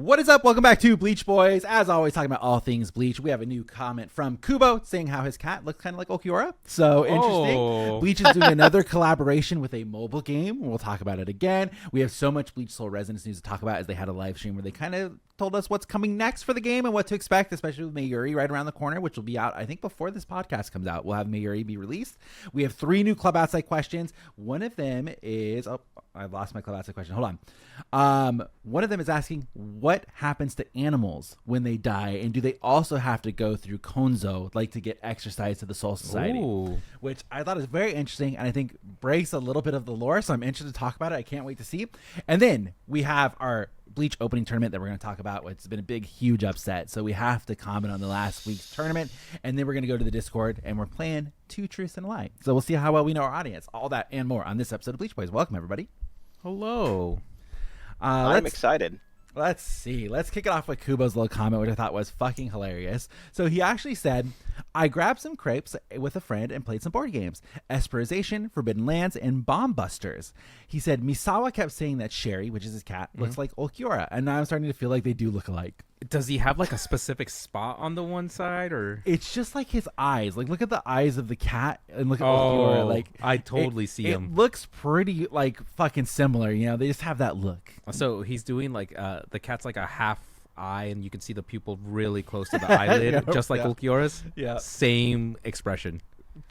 What is up? Welcome back to Bleach Boys. As always, talking about all things Bleach. We have a new comment from Kubo saying how his cat looks kind of like Ulquiorra. So interesting. Bleach is doing another collaboration with a mobile game. We'll talk about it again. We have so much Bleach Soul Resonance news to talk about, as they had a live stream where they kind of told us what's coming next for the game and what to expect, especially with Mayuri right around the corner, which will be out, I think, before this podcast comes out. We'll have Mayuri be released. We have 3 new Club Outside questions. One of them is... Oh, I lost my Club Outside question. Hold on. One of them is asking, what happens to animals when they die? And do they also have to go through Konzo, like to get exercise to the Soul Society? Ooh. Which I thought is very interesting and I think breaks a little bit of the lore. So I'm interested to talk about it. I can't wait to see. And then we have our Bleach opening tournament that we're going to talk about. It's been a big, huge upset. So we have to comment on the last week's tournament. And then we're going to go to the Discord and we're playing 2 Truths and a Lie. So we'll see how well we know our audience. All that and more on this episode of Bleach Boys. Welcome, everybody. Hello. I'm excited. Let's see. Let's kick it off with Kubo's little comment, which I thought was fucking hilarious. So he actually said, I grabbed some crepes with a friend and played some board games. Esperization, Forbidden Lands, and Bomb Busters. He said, Misawa kept saying that Sherry, which is his cat, looks like Ulquiorra. And now I'm starting to feel like they do look alike. Does he have like a specific spot on the one side, or it's just like his eyes? Like, look at the eyes of the cat and look at Ulquiorra. Like, I totally see him. It looks pretty like fucking similar. You know, they just have that look. So he's doing like the cat's like a half eye, and you can see the pupil really close to the eyelid, just like Ulquiorra's. Yeah, same expression.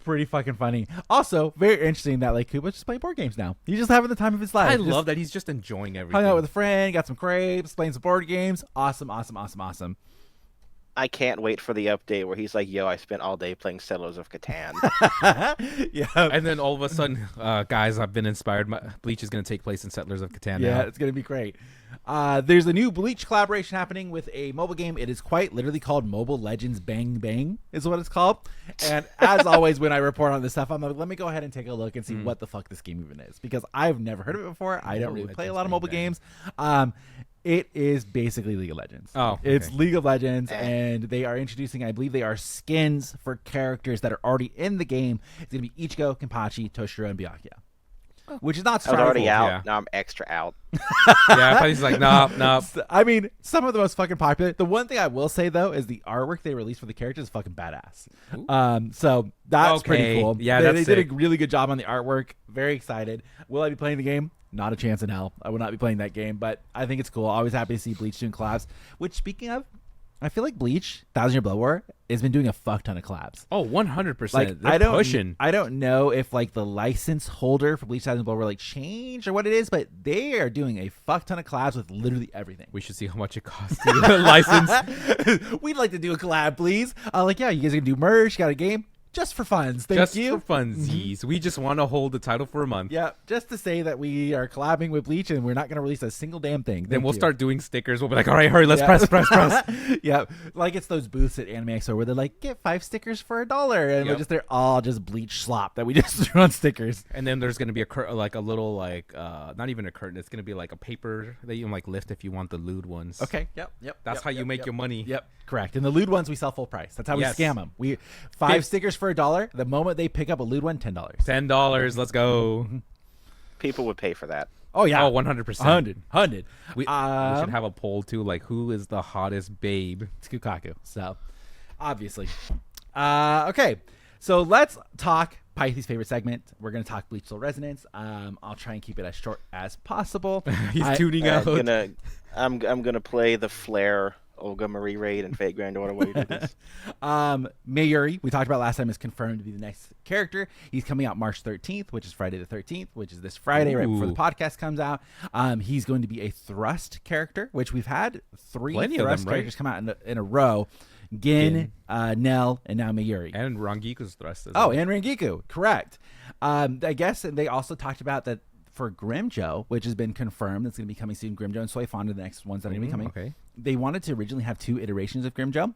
Pretty fucking funny. Also, very interesting that like Kubo's just playing board games now. He's just having the time of his life. I love that he's just enjoying everything. Hung out with a friend, got some crepes, playing some board games. Awesome. I can't wait for the update where he's like, yo, I spent all day playing Settlers of Catan. Yeah. And then all of a sudden, guys, I've been inspired. Bleach is going to take place in Settlers of Catan now. It's going to be great. There's a new Bleach collaboration happening with a mobile game. It is quite literally called Mobile Legends Bang Bang is what it's called. And as always, when I report on this stuff, I'm like, let me go ahead and take a look and see what the fuck this game even is. Because I've never heard of it before. I don't really play a lot of mobile games. It is basically League of Legends. Oh, okay. It's League of Legends, and they are introducing, I believe they are skins for characters that are already in the game. It's going to be Ichigo, Kenpachi, Toshiro, and Byakuya. Which is not I was already out. Yeah. Now I'm extra out. Yeah, but he's like, nope. I mean, some of the most fucking popular. The one thing I will say, though, is the artwork they released for the characters is fucking badass. So that's pretty cool. Yeah, they did a really good job on the artwork. Very excited. Will I be playing the game? Not a chance in hell. I will not be playing that game, but I think it's cool. Always happy to see Bleach doing collabs. Which, speaking of, I feel like Bleach, 1,000 Year Blood War, has been doing a fuck ton of collabs. Oh, 100%. Like, I don't know if like the license holder for Bleach 1,000 Year Blood War like changed or what it is, but they are doing a fuck ton of collabs with literally everything. We should see how much it costs to license. We'd like to do a collab, please. Like, yeah, you guys are gonna do merch, got a game. Just for funds. Thank you. Just for funsies. We just want to hold the title for a month. Yeah, just to say that we are collabing with Bleach and we're not going to release a single damn thing. Then we'll start doing stickers. We'll be like, all right, hurry, let's press. Yeah, like it's those booths at Anime Expo where they're like, get 5 stickers for $1. And they're all just Bleach slop that we just threw on stickers. And then there's going to be a little not even a curtain. It's going to be like a paper that you can like lift if you want the lewd ones. Okay, yep. That's how you make your money. Yep, correct. And the lewd ones we sell full price. That's how we scam them. We 5 stickers for $1. The moment they pick up a lewd one, $10. $10. Let's go. People would pay for that. Oh yeah. Oh, 100%. 100. We should have a poll too, like who is the hottest babe? It's Kukaku. So, obviously. Okay. So let's talk Pythe's favorite segment. We're gonna talk Bleach Soul Resonance. I'll try and keep it as short as possible. He's tuning out. I'm gonna play the Flare Olga Marie raid and Fate Granddaughter while you do this. Mayuri, we talked about last time, is confirmed to be the next character. He's coming out March 13th, which is Friday the 13th, which is this Friday, right before the podcast comes out. He's going to be a thrust character, which we've had 3 thrust characters come out in a row. Gin, Nell, and now Mayuri. And Rangiku's thrust. And Rangiku, correct. I guess they also talked about that for Grimjo, which has been confirmed. It's going to be coming soon. Grimjo and Soifon are the next ones that are going to be coming. Okay. They wanted to originally have 2 iterations of Grimjo,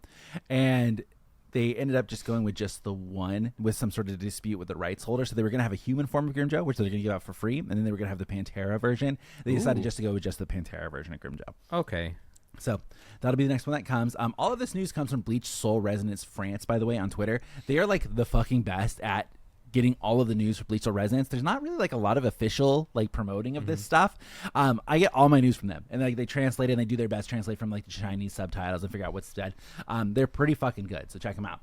and they ended up just going with just the one with some sort of dispute with the rights holder. So they were going to have a human form of Grimjo, which they're going to give out for free, and then they were going to have the Pantera version. They decided just to go with just the Pantera version of Grimjo. Okay. So that'll be the next one that comes. All of this news comes from Bleach Soul Resonance France, by the way, on Twitter. They are like the fucking best at getting all of the news for Bleach Soul Resonance. There's not really like a lot of official like promoting of this stuff. I get all my news from them, and like they translate it and they do their best translate from like the Chinese subtitles and figure out what's said. They're pretty fucking good, so check them out.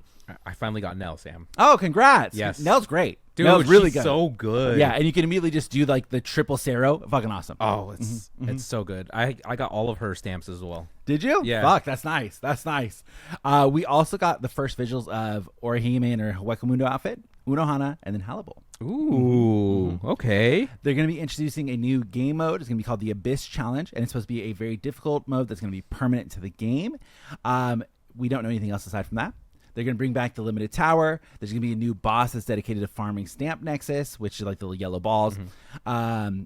I finally got Nell, Sam. Oh, congrats! Yes, Nell's great. Dude, Nell's really she's good. So good. Yeah, and you can immediately just do like the triple Sero. Fucking awesome. Oh, it's so good. I got all of her stamps as well. Did you? Yeah. Fuck, that's nice. That's nice. We also got the first visuals of Orihime in her Wakamundo outfit, Unohana, and then Halibut. Ooh, okay. They're going to be introducing a new game mode. It's going to be called the Abyss Challenge, and it's supposed to be a very difficult mode that's going to be permanent to the game. We don't know anything else aside from that. They're going to bring back the limited tower. There's going to be a new boss that's dedicated to farming Stamp Nexus, which is like the little yellow balls. So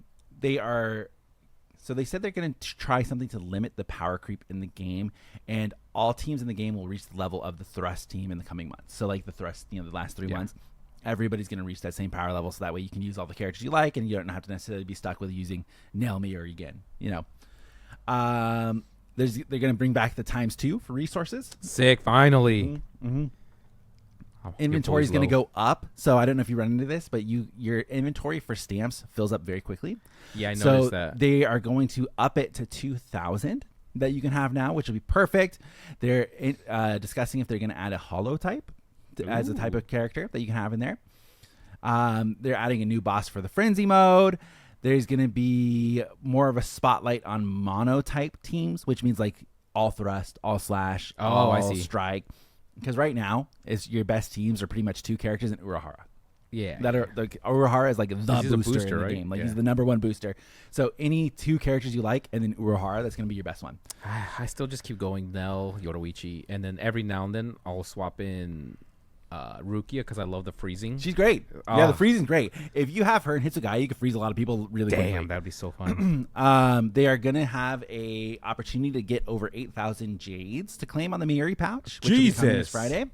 they said they're going to try something to limit the power creep in the game, and all teams in the game will reach the level of the Thrust team in the coming months. So like the Thrust, the last 3 months, everybo's going to reach that same power level, so that way you can use all the characters you like, and you don't have to necessarily be stuck with using Nell, Mayuri again. They're going to bring back the ×2 for resources. Sick, finally. Inventory is going to go up. So I don't know if you run into this, but your inventory for stamps fills up very quickly. Yeah, I noticed that. They are going to up it to 2,000 that you can have now, which will be perfect. They're discussing if they're going to add a holo type as a type of character that you can have in there. They're adding a new boss for the frenzy mode. There's going to be more of a spotlight on mono-type teams, which means like all thrust, all slash, all I see. strike. Because right now, your best teams are pretty much 2 characters in Urahara. Yeah. That are like Urahara is like the booster in the right? game. Like Yeah. he's the #1 booster. So any 2 characters you like, and then Urahara, that's going to be your best one. I still just keep going Nell, Yoruichi, and then every now and then I'll swap in Rukia because I love the freezing. She's great. Yeah, the freezing's great. If you have her in Hitsugaya, you can freeze a lot of people really quickly. Damn, that'd be so fun. They are going to have a opportunity to get over 8,000 jades to claim on the Mayuri pouch, which will be coming this Friday.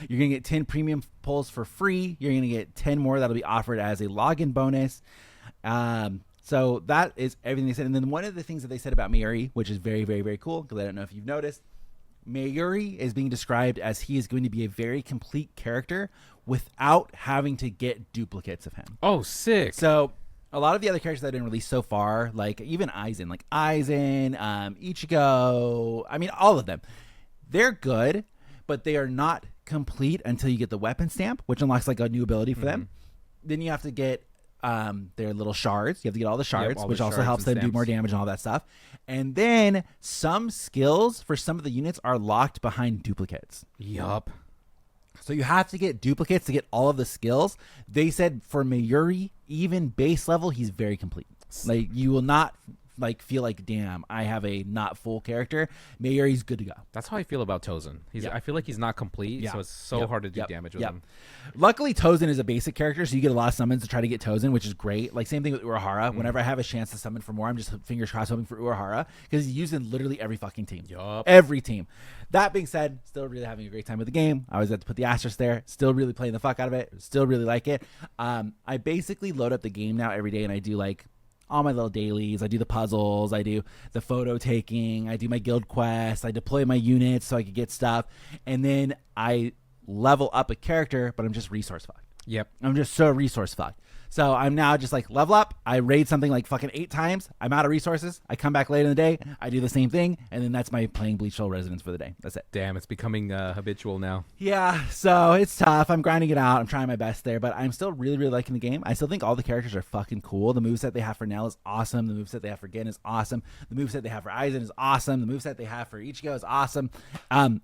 You're going to get 10 premium pulls for free. You're going to get 10 more that'll be offered as a login bonus. So that is everything they said. And then one of the things that they said about Mayuri, which is very, very, very cool, because I don't know if you've noticed, Mayuri is being described as he is going to be a very complete character without having to get duplicates of him. Oh, sick. So a lot of the other characters that have been released so far, like even Aizen, Ichigo, I mean, all of them, they're good, but they are not complete until you get the weapon stamp, which unlocks like a new ability for them. Then you have to get their little shards. You have to get all the shards, which also helps them do more damage and all that stuff. And then some skills for some of the units are locked behind duplicates. Yup. So you have to get duplicates to get all of the skills. They said for Mayuri, even base level, he's very complete. Like you will not like feel like, damn, I have a not full character. Mayuri's good to go. That's how I feel about Tozen. I feel like he's not complete, so it's so hard to do damage with him. Luckily, Tozen is a basic character, so you get a lot of summons to try to get Tozen, which is great. Like same thing with Urahara. Whenever I have a chance to summon for more, I'm just fingers crossed hoping for Urahara because he's used in literally every fucking team. Every team. That being said, still really having a great time with the game. I always have to put the asterisk there. Still really playing the fuck out of it. Still really like it. I basically load up the game now every day, and I do like all my little dailies. I do the puzzles. I do the photo taking. I do my guild quests. I deploy my units so I can get stuff. And then I level up a character, but I'm just resource fucked. Yep. I'm just so resource fucked. So I'm now just like level up. I raid something like fucking 8 times. I'm out of resources. I come back later in the day. I do the same thing. And then that's my playing Bleach Soul Resonance for the day. That's it. Damn, it's becoming habitual now. Yeah, so it's tough. I'm grinding it out. I'm trying my best there, but I'm still really, really liking the game. I still think all the characters are fucking cool. The moveset they have for Nell is awesome. The moveset they have for Gen is awesome. The moveset they have for Aizen is awesome. The moveset they have for Ichigo is awesome.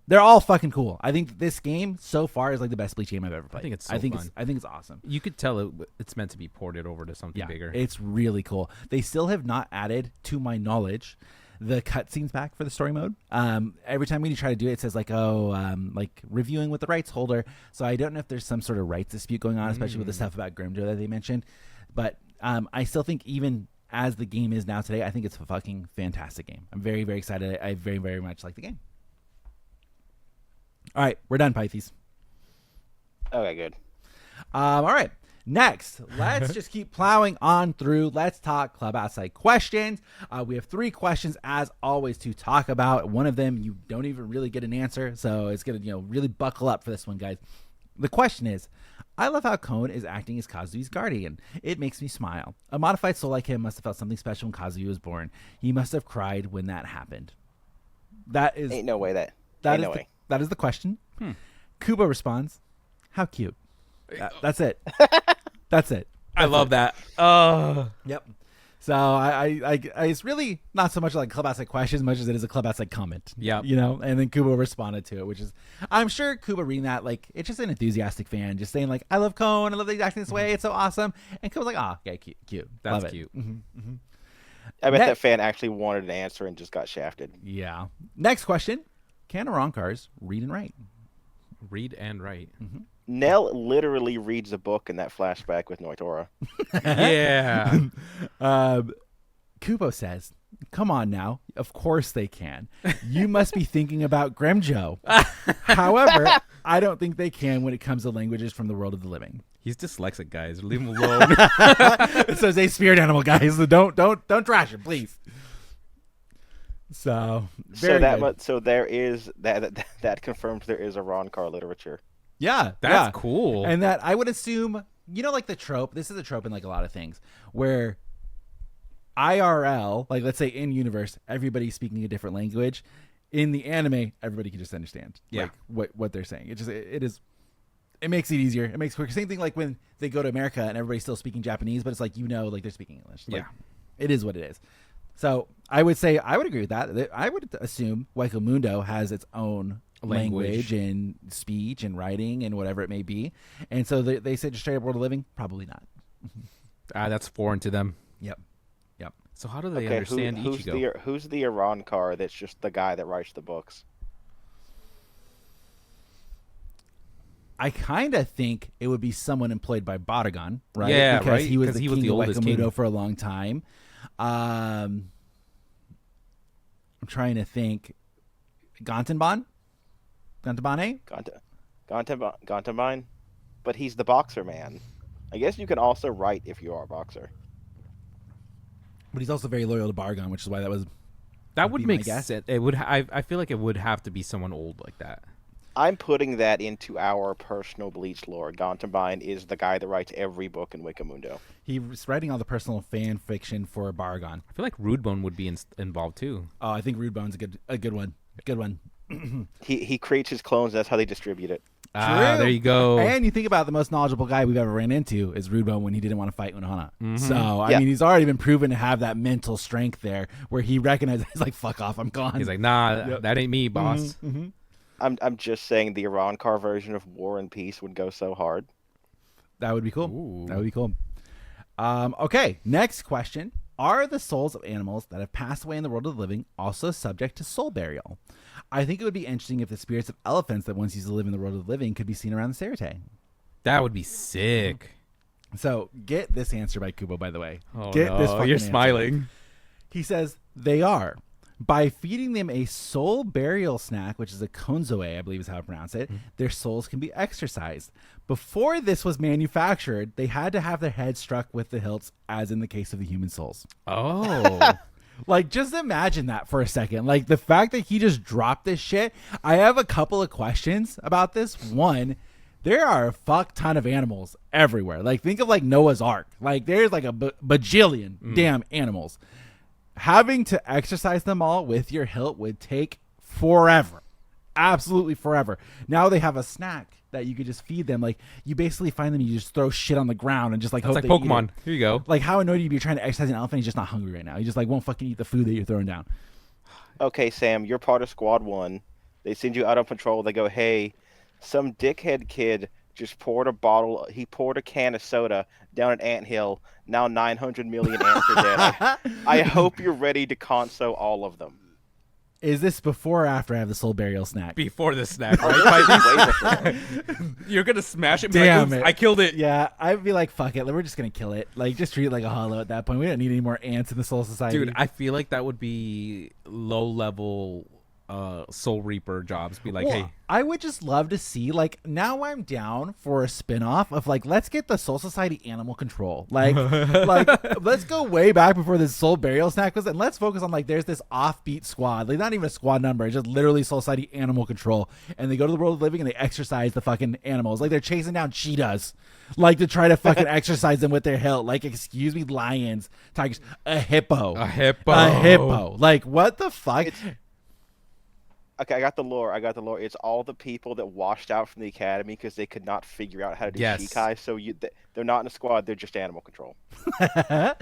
They're all fucking cool. I think this game so far is like the best Bleach game I've ever played. I think it's so fun. I think it's awesome. You could tell it's meant to be ported over to something bigger. It's really cool. They still have not added, to my knowledge, the cutscenes back for the story mode. Every time we try to do it, it says like reviewing with the rights holder. So I don't know if there's some sort of rights dispute going on, especially with the stuff about Grimjo that they mentioned. But I still think even as the game is now today, I think it's a fucking fantastic game. I'm very, very excited. I very, very much like the game. All right, we're done, Pythes. Okay, good. All right. Next, let's just keep plowing on through. Let's talk Club Outside questions. We have 3 questions, as always, to talk about. One of them, you don't even really get an answer, so it's going to really buckle up for this one, guys. The question is, I love how Kon is acting as Kazui's guardian. It makes me smile. A modified soul like him must have felt something special when Kazui was born. He must have cried when that happened. That is Ain't no way that. that ain't is no the, way. that is the question. Kubo responds, "How cute." That's it. That's it. I love that. Yep. So I it's really not so much like Club Outside question as much as it is a Club Outside comment. Yeah. You know, and then Kubo responded to it, which is, I'm sure Kubo reading that, like, it's just an enthusiastic fan just saying, like, I love Kon. I love that he's acting this way. It's so awesome. And Kubo's like, ah, yeah, cute. That's love it. cute. I bet that fan actually wanted an answer and just got shafted. Yeah. Next question. Can Arankars read and write? Read and write. Nell literally reads a book in that flashback with Noitora. Yeah. Kubo says, come on now. Of course they can. You must be thinking about Gremjo. However, I don't think they can when it comes to languages from the world of the living. He's dyslexic, guys. Leave him alone. So he's a spirit animal, guys. So don't trash him, please. So very good. So there is that confirms there is a Arankar literature. Yeah, That's cool. And that I would assume, you know, like the trope. This is a trope in like a lot of things where IRL, like let's say in universe, everybody's speaking a different language. In the anime, everybody can just understand like what they're saying. It makes it easier. It makes it quicker. Same thing like when they go to America and everybody's still speaking Japanese, but it's like, you know, like they're speaking English. Like, it is what it is. So I would say I would agree with that. I would assume Mundo has its own language and speech and writing and whatever it may be. And so they said just straight up world of living? Probably not. That's foreign to them. Yep. So how do they understand Ichigo? Who's the Arankar that's just the guy that writes the books? I kind of think it would be someone employed by Baragon, right? Yeah, because right? he was 'Cause the he was king the of oldest Wakamudo king. for a long time. I'm trying to think. Gantenban? Gantenbane? Gantenbine? But he's the boxer man. I guess you can also write if you are a boxer. But he's also very loyal to Baragon, which is why That would be make my guess. sense. It would. I feel like it would have to be someone old like that. I'm putting that into our personal Bleach lore. Gantenbine is the guy that writes every book in Wakamundo. He's writing all the personal fan fiction for Baragon. I feel like Rudebone would be involved too. Oh, I think Rudebone's a good one. Good one. He creates his clones. That's how they distribute it. Ah, there you go. And you think about the most knowledgeable guy we've ever ran into is Rudebone when he didn't want to fight Unohana. So, I mean, he's already been proven to have that mental strength there where he recognizes, he's like, fuck off, I'm gone. He's like, nah, that ain't me, boss. I'm just saying the Arankar version of War and Peace would go so hard. That would be cool. Ooh. That would be cool. Okay, next question. Are the souls of animals that have passed away in the world of the living also subject to soul burial? I think it would be interesting if the spirits of elephants that once used to live in the world of the living could be seen around the Serite. That would be sick. So get this answer by Kubo, by the way. Oh, Get no. this fucking You're answer. smiling. He says they are. By feeding them a soul burial snack, which is a konzoe, I believe is how I pronounce it, their souls can be exorcised. Before this was manufactured, they had to have their heads struck with the hilts, as in the case of the human souls. Oh. Like, just imagine that for a second. Like, the fact that he just dropped this shit. I have a couple of questions about this. One, there are a fuck ton of animals everywhere. Like, think of like Noah's Ark. Like, there's like a bajillion damn animals. Having to exercise them all with your hilt would take forever. Absolutely forever. Now they have a snack that you could just feed them. Like, you basically find them, you just throw shit on the ground and just like That's hope like they eat Pokemon. it. Here you go. Like, how annoyed you'd be trying to exercise an elephant, he's just not hungry right now. He just like won't fucking eat the food that you're throwing down. Okay, Sam, you're part of Squad 1. They send you out on patrol. They go, hey, some dickhead kid just poured a can of soda down an anthill. Now 900 million ants are dead. I hope you're ready to console all of them. Is this before or after I have the soul burial snack? Before the snack, right? Way before. You're going to smash it. Damn like, it. I killed it. Yeah, I'd be like, fuck it. We're just going to kill it. Like, just treat it like a hollow at that point. We don't need any more ants in the Soul Society. Dude, I feel like that would be low level Soul Reaper jobs. Be like, Well, hey, I would just love to see, like, now I'm down for a spin-off of, like, let's get the Soul Society animal control. Like, let's go way back before this Soul Burial Snack was, and let's focus on, like, there's this offbeat squad. Like, not even a squad number. It's just literally Soul Society animal control. And they go to the world of living and they exercise the fucking animals. Like, they're chasing down cheetahs. Like, to try to fucking exercise them with their hilt. Like, excuse me, lions, tigers, a hippo. a hippo. A hippo. Like, what the fuck? Okay, I got the lore. It's all the people that washed out from the academy because they could not figure out how to do Shikai. So they're not in a squad. They're just animal control.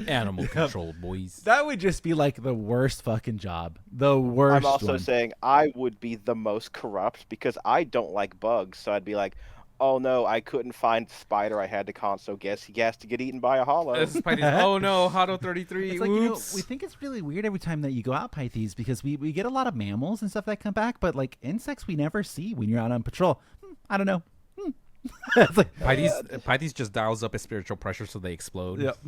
Animal control, boys. That would just be like the worst fucking job. The worst. I'm also one. saying I would be the most corrupt because I don't like bugs. So I'd be like, oh no, I couldn't find the spider I had to con, so guess he has to get eaten by a hollow. Oh no, Hado 33. It's like, we think it's really weird every time that you go out, Pythes, because we get a lot of mammals and stuff that come back, but like insects we never see when you're out on patrol. I don't know. It's like, Pythes just dials up his spiritual pressure so they explode. Yep.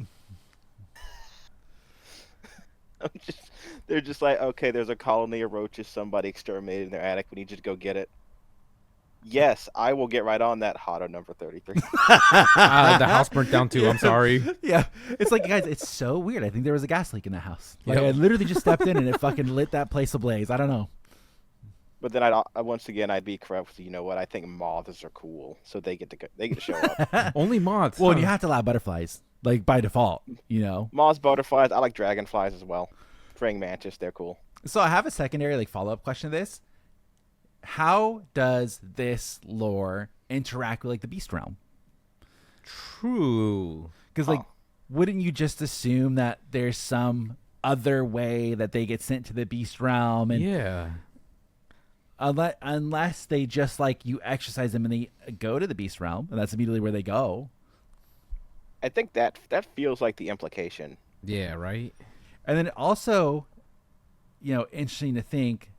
They're just like, okay, there's a colony of roaches somebody exterminated in their attic. We need you to go get it. Yes, I will get right on that, Hado number 33. The house burnt down too. I'm sorry. Yeah, it's like, guys, it's so weird. I think there was a gas leak in the house. Like, I literally just stepped in and it fucking lit that place ablaze. I don't know. But then I'd be correct. You know what? I think moths are cool, so they get to show up. Only moths. Well, you have to allow butterflies, like by default. You know, moths, butterflies. I like dragonflies as well. Praying mantis, they're cool. So I have a secondary like follow up question to this. How does this lore interact with like the beast realm? True. Because like, wouldn't you just assume that there's some other way that they get sent to the beast realm? And yeah. Unless they just like you exercise them and they go to the beast realm, and that's immediately where they go. I think that feels like the implication. Yeah. Right. And then also, you know, interesting to think,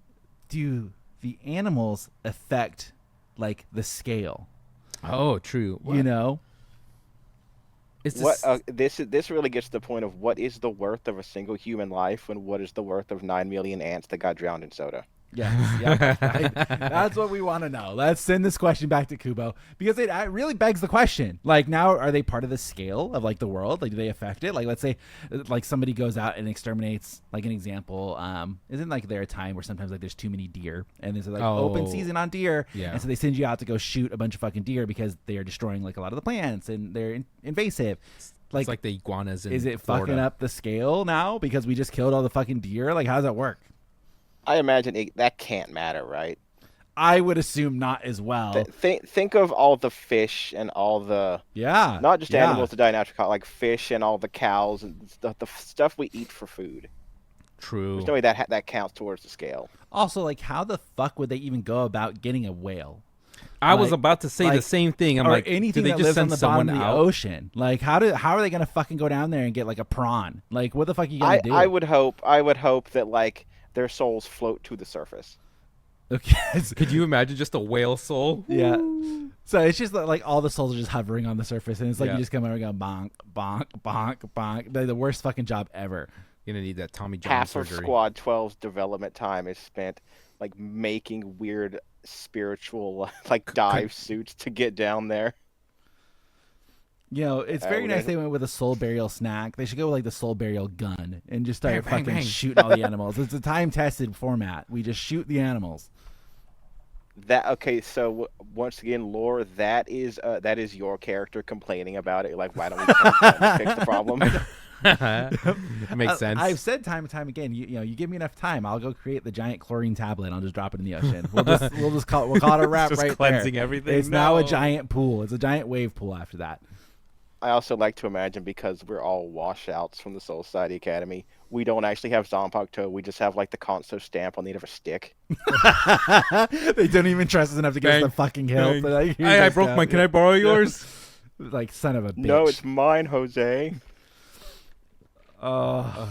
do the animals affect like the scale? Oh, true. What? You know, it's this really gets to the point of what is the worth of a single human life and what is the worth of 9 million ants that got drowned in soda? Yeah, that's what we want to know. Let's send this question back to Kubo because it really begs the question. Like, now, are they part of the scale of like the world? Like, do they affect it? Like, let's say, like somebody goes out and exterminates. Like an example, isn't like there a time where sometimes like there's too many deer and there's like open season on deer, and so they send you out to go shoot a bunch of fucking deer because they are destroying like a lot of the plants and they're invasive. It's like the iguanas. Is it Florida. fucking up the scale now because we just killed all the fucking deer? Like, how does that work? I imagine that can't matter, right? I would assume not as well. Think of all the fish and all the not just animals that die naturally, like fish and all the cows and the stuff we eat for food. True. There's no way that counts towards the scale. Also, like, how the fuck would they even go about getting a whale? I was about to say the same thing. I'm like, anything do they that just lives on send the someone bottom of the out? ocean? Like, how are they gonna fucking go down there and get like a prawn? Like, what the fuck are you gonna do? I would hope that like their souls float to the surface. Okay. Could you imagine just a whale soul? Yeah. So it's just like all the souls are just hovering on the surface, and it's like you just come over and go bonk, bonk, bonk, bonk. They're the worst fucking job ever. You're gonna need that Tommy John Half surgery. of Squad 12's development time is spent like making weird spiritual like dive suits to get down there. You know, it's very nice they went with a soul burial snack. They should go with like the soul burial gun and just start fucking shooting all the animals. It's a time-tested format. We just shoot the animals. So once again, lore, that is your character complaining about it. Like, why don't we fix the problem? Makes sense. I've said time and time again, you know, you give me enough time, I'll go create the giant chlorine tablet. I'll just drop it in the ocean. We'll call it a wrap just right cleansing there. Everything. It's now a giant pool. It's a giant wave pool after that. I also like to imagine, because we're all washouts from the Soul Society Academy, we don't actually have Zanpakuto. We just have like the Conso stamp on the end of a stick. They don't even trust us enough to get us the fucking hilt. Like, I broke mine. Can I borrow yours? Like, son of a bitch. No, it's mine, Jose. All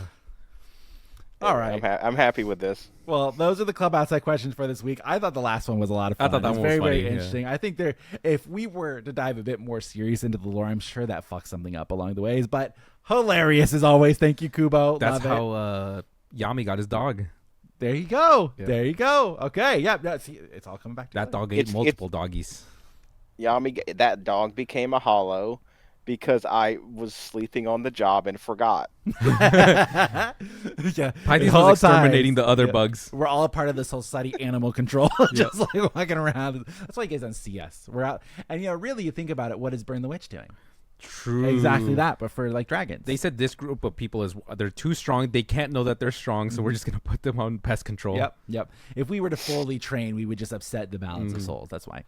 right. I'm happy with this. Well, those are the club outside questions for this week. I thought the last one was a lot of fun. I thought that was one very, was funny, very interesting. I think if we were to dive a bit more serious into the lore, I'm sure that fucks something up along the ways. But hilarious as always. Thank you, Kubo. That's how Yami got his dog. There you go. Yeah. There you go. Okay. Yep. Yeah, see, it's all coming back to That dog ate multiple doggies. Yami, that dog became a hollow because I was sleeping on the job and forgot. Yeah. Pisces All was exterminating times. the other Yeah. bugs. We're all a part of this whole society, animal control, just like walking around. That's why you guys on CS. We're out, and really, you think about it. What is Burn the Witch doing? True. Exactly that, but for like dragons. They said this group of people they're too strong. They can't know that they're strong, so we're just gonna put them on pest control. Yep. If we were to fully train, we would just upset the balance of souls. That's why.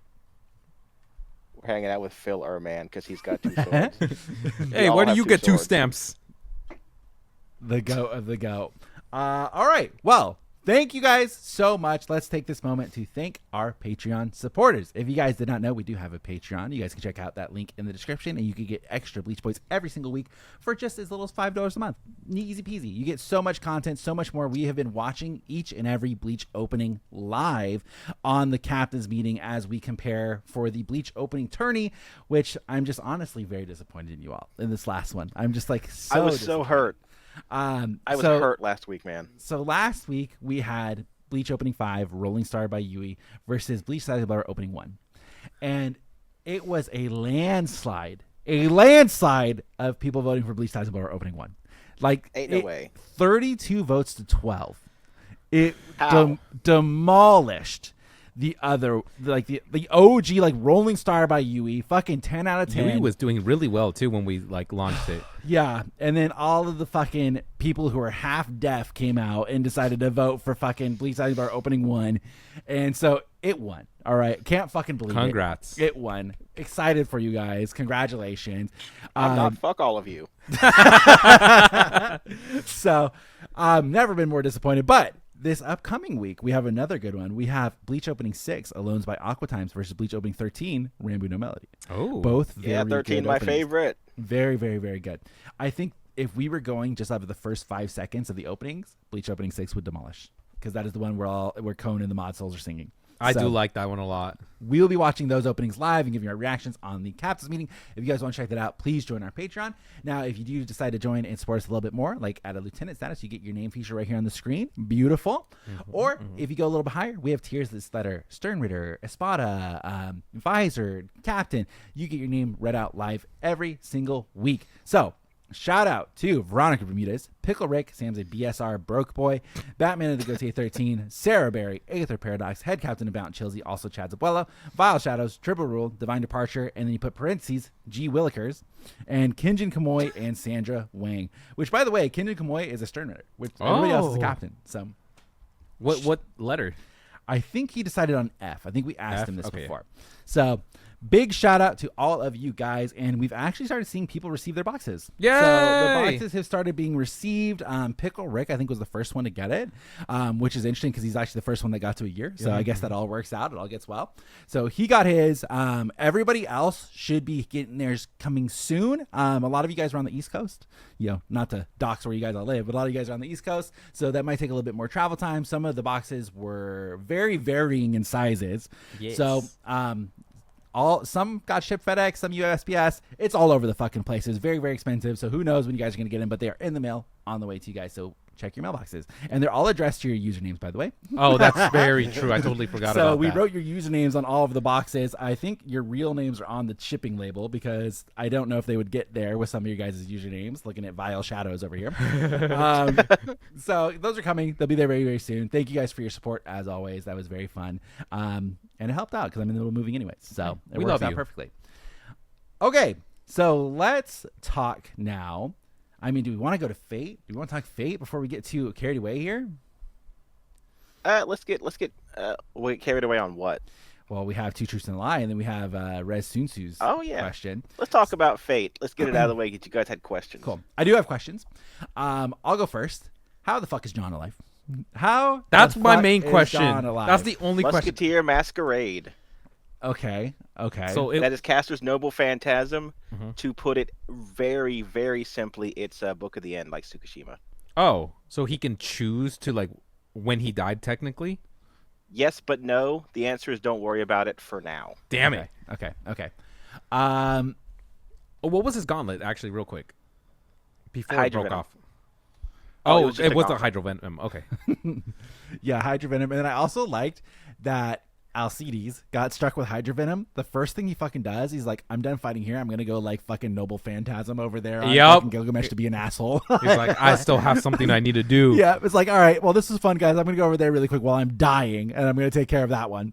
We're hanging out with Phil Erman because he's got 2 swords. Hey, where do you get 2 swords. stamps? The goat of the goat. All right. Well, thank you guys so much. Let's take this moment to thank our Patreon supporters. If you guys did not know, we do have a Patreon. You guys can check out that link in the description, and you can get extra Bleach Boys every single week for just as little as $5 a month. Easy peasy. You get so much content, so much more. We have been watching each and every Bleach opening live on the captain's meeting as we compare for the Bleach opening tourney, which I'm just honestly very disappointed in you all in this last one. I'm just like I was so hurt. I was hurt last week, man. So last week we had Bleach opening 5, Rolling Star by Yui versus Bleach Sailor opening 1, and it was a landslide of people voting for Bleach Sailor opening 1. Like, ain't no way. 32 votes to 12. It How? Demolished the other, like the OG, like Rolling Star by Yui, fucking 10 out of 10. Yui was doing really well too when we like launched it. Yeah, and then all of the fucking people who are half deaf came out and decided to vote for fucking Bleach Sailor opening 1, and so it won. All right, can't fucking believe Congrats. it won. Excited for you guys. Congratulations. I'm not fuck all of you. So, never been more disappointed, but this upcoming week, we have another good one. We have Bleach opening 6, Alones by Aqua Times versus Bleach opening 13, Rambu no Melody. Oh. Both very 13, good my openings. favorite. Very, very, very good. I think if we were going just out of the first 5 seconds of the openings, Bleach opening 6 would demolish, because that is the one where Cone and the Mod Souls are singing. I So, do like that one a lot. we will be watching those openings live and giving our reactions on the captain's meeting. If you guys want to check that out, please join our Patreon. Now, if you do decide to join and support us a little bit more, like at a lieutenant status, you get your name feature right here on the screen. Beautiful. Or if you go a little bit higher, we have tiers that are Sternritter, Espada, Visor, Captain. You get your name read out live every single week. So, shout out to Veronica Bermudez, Pickle Rick, Sam's a BSR Broke Boy, Batman of the Gautier 13, Sarah Berry, Aether Paradox, Head Captain of Bounty Chilsey, also Chad's Abuelo, Vile Shadows, Triple Rule, Divine Departure, and then you put parentheses, G. Willikers, and Kinjin Kamoy and Sandra Wang. Which, by the way, Kinjin Kamoy is a Sternritter, which everybody else is a captain. So, What letter? I think he decided on F. I think we asked F? him this Okay. before. So, big shout out to all of you guys, and we've actually started seeing people receive their boxes. Yay! So the boxes have started being received. Pickle Rick, I think, was the first one to get it, which is interesting because he's actually the first one that got to a year. So I guess that all works out. It all gets well. So he got his. Everybody else should be getting theirs coming soon. A lot of you guys are on the East Coast. Not to dox where you guys all live, but a lot of you guys are on the East Coast. So that might take a little bit more travel time. Some of the boxes were very varying in sizes. Yes. So, some got shipped FedEx, some USPS. It's all over the fucking place. It's very, very expensive. So who knows when you guys are going to get them, but they are in the mail on the way to you guys. So check your mailboxes. And they're all addressed to your usernames, by the way. Oh, that's very true. I totally forgot about that. So we wrote your usernames on all of the boxes. I think your real names are on the shipping label because I don't know if they would get there with some of your guys' usernames. Looking at Vile Shadows over here. So those are coming. They'll be there very, very soon. Thank you guys for your support as always. That was very fun. And it helped out because I'm in the middle of moving anyways. So it We works love out you. perfectly. Okay, so let's talk now. I mean, do we want to go to Fate? Do we want to talk Fate before we get too carried away here? Let's get carried away on what? Well, we have Two Truths and a Lie, and then we have Rez Sunsu's question. Let's talk about Fate. Let's get it out of the way. Get you guys had questions. Cool. I do have questions. I'll go first. How the fuck is John alive? How? That's the my fuck main is question. John alive? That's the only question. Musketeer Masquerade. Okay. So That is Castor's Noble Phantasm. Mhm. To put it very, very simply, it's a Book of the End, like Tsukushima. Oh, so he can choose to like when he died technically? Yes, but no. The answer is don't worry about it for now. Damn it. Okay. Oh, what was his gauntlet actually real quick? Before it broke Hydra off. Oh, just it was a technology. hydro venom. Okay. Yeah, Hydro Venom. And then I also liked that Alcides got struck with Hydro Venom. The first thing he fucking does, he's like, I'm done fighting here. I'm going to go like fucking Noble Phantasm over there on Yep. fucking Gilgamesh to be an asshole. He's like, I still have something I need to do. Yeah, it's like, all right, well, this is fun, guys. I'm going to go over there really quick while I'm dying, and I'm going to take care of that one.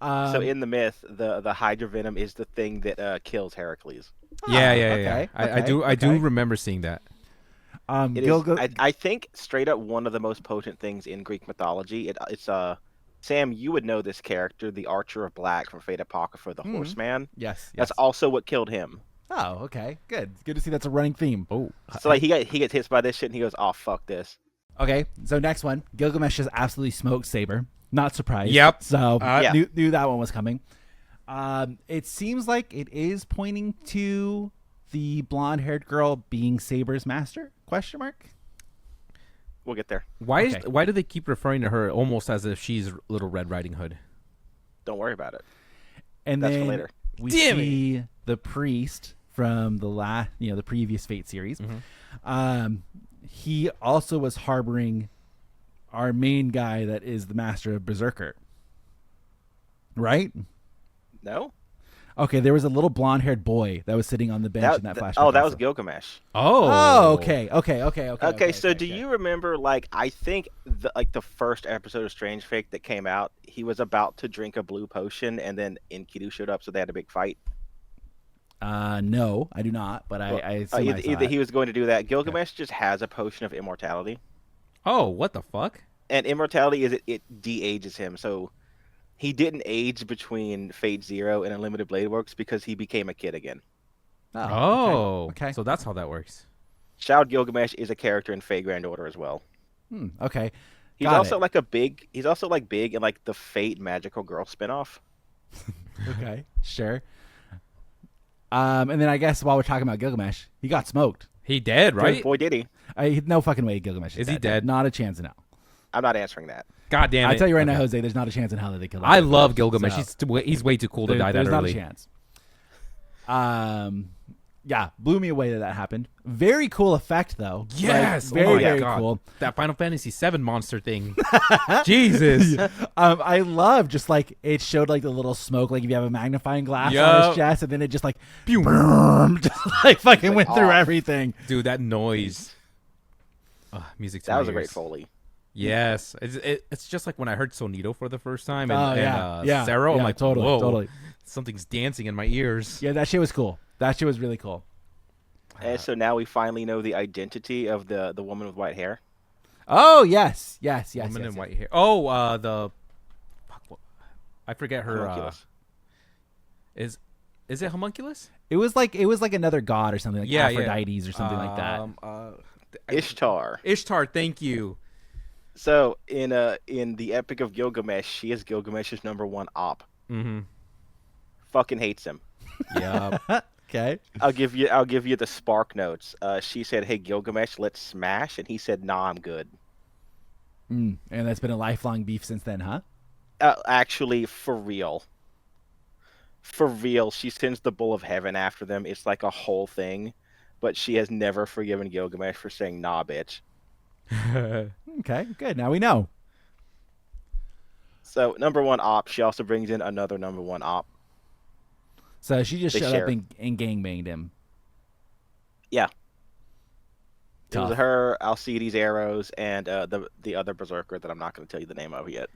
So in the myth, the Hydra Venom is the thing that kills Heracles. Yeah. okay, I do okay. remember seeing that. It is, I think straight up one of the most potent things in Greek mythology. It's Sam, you would know this character, the Archer of Black from Fate Apocrypha, the Horseman. Yes. That's also what killed him. Oh, okay. Good. Good to see that's a running theme. Oh. So like he gets hit by this shit and he goes, "Oh fuck this." Okay, so next one. Gilgamesh just absolutely smoked Saber. Not surprised. Yep. So Yeah. knew that one was coming. It seems like it is pointing to the blonde-haired girl being Saber's master? Question mark. We'll get there. Why Okay. why do they keep referring to her almost as if she's Little Red Riding Hood? Don't worry about it. And That's for then later. we Damn see the priest from the previous Fate series. He also was harboring our main guy that is the master of Berserker. Right? No? Okay, there was a little blonde-haired boy that was sitting on the bench in that flashback. Oh, that was also. Gilgamesh. Oh, okay. Okay, so do you remember, like, I think the first episode of Strange Fake that came out, he was about to drink a blue potion, and then Enkidu showed up, so they had a big fight? No, I do not, but I assume I saw either it. he was going to do that. Gilgamesh just has a potion of immortality, Oh, what the fuck? and immortality is it de-ages him, so he didn't age between Fate Zero and Unlimited Blade Works because he became a kid again. Oh, okay. So that's how that works. Shroud Gilgamesh is a character in Fate Grand Order as well. Okay. He's Got also it. he's also like big in like the Fate Magical Girl spinoff. Okay, sure. And then I guess while we're talking about Gilgamesh, he got smoked. He dead, right? Boy, did he? No fucking way Gilgamesh is Is he dead. dead? Not a chance in hell. I'm not answering that. God damn it! I tell you right now, Okay. Jose, there's not a chance in hell that they kill him. I love Gilgamesh. So, He's way too cool to die that there's early. not a chance. Yeah, blew me away that happened. Very cool effect though. Yes, Like, oh my very God. cool. That Final Fantasy VII monster thing. Jesus. I love just like it showed like the little smoke, like if you have a magnifying glass on Yup. his chest, and then it just like Pew. boom, just like fucking went through off. everything. Dude, that noise. Music. To That my was a great ears. Foley. Yes, it's just like when I heard Sonito for the first time Oh, and, yeah. and Yeah. Sero, I'm Yeah, like, totally, whoa, totally. something's dancing in my ears. Yeah, that shit was cool. That shit was really cool. And so now we finally know the identity of the woman with white hair. Oh yes. Woman in white hair. Oh, I forget her. Homunculus. Is it homunculus? It was like another god or something, like Yeah, Aphrodite's or something like that. Ishtar. Ishtar, thank you. So in the Epic of Gilgamesh, she is Gilgamesh's #1 op. Mm-hmm. Fucking hates him. Yeah. Okay. I'll give you the spark notes. She said, "Hey Gilgamesh, let's smash," and he said, "Nah, I'm good." And that's been a lifelong beef since then, huh? Actually, for real, she sends the Bull of Heaven after them. It's like a whole thing, but she has never forgiven Gilgamesh for saying "Nah, bitch." Okay, good. Now we know. So '1 op. She also brings in another #1 op. So she just They showed share. up and gangbanged him. Yeah. It Tough. was her, Alcides Arrows, and the other berserker that I'm not going to tell you the name of yet.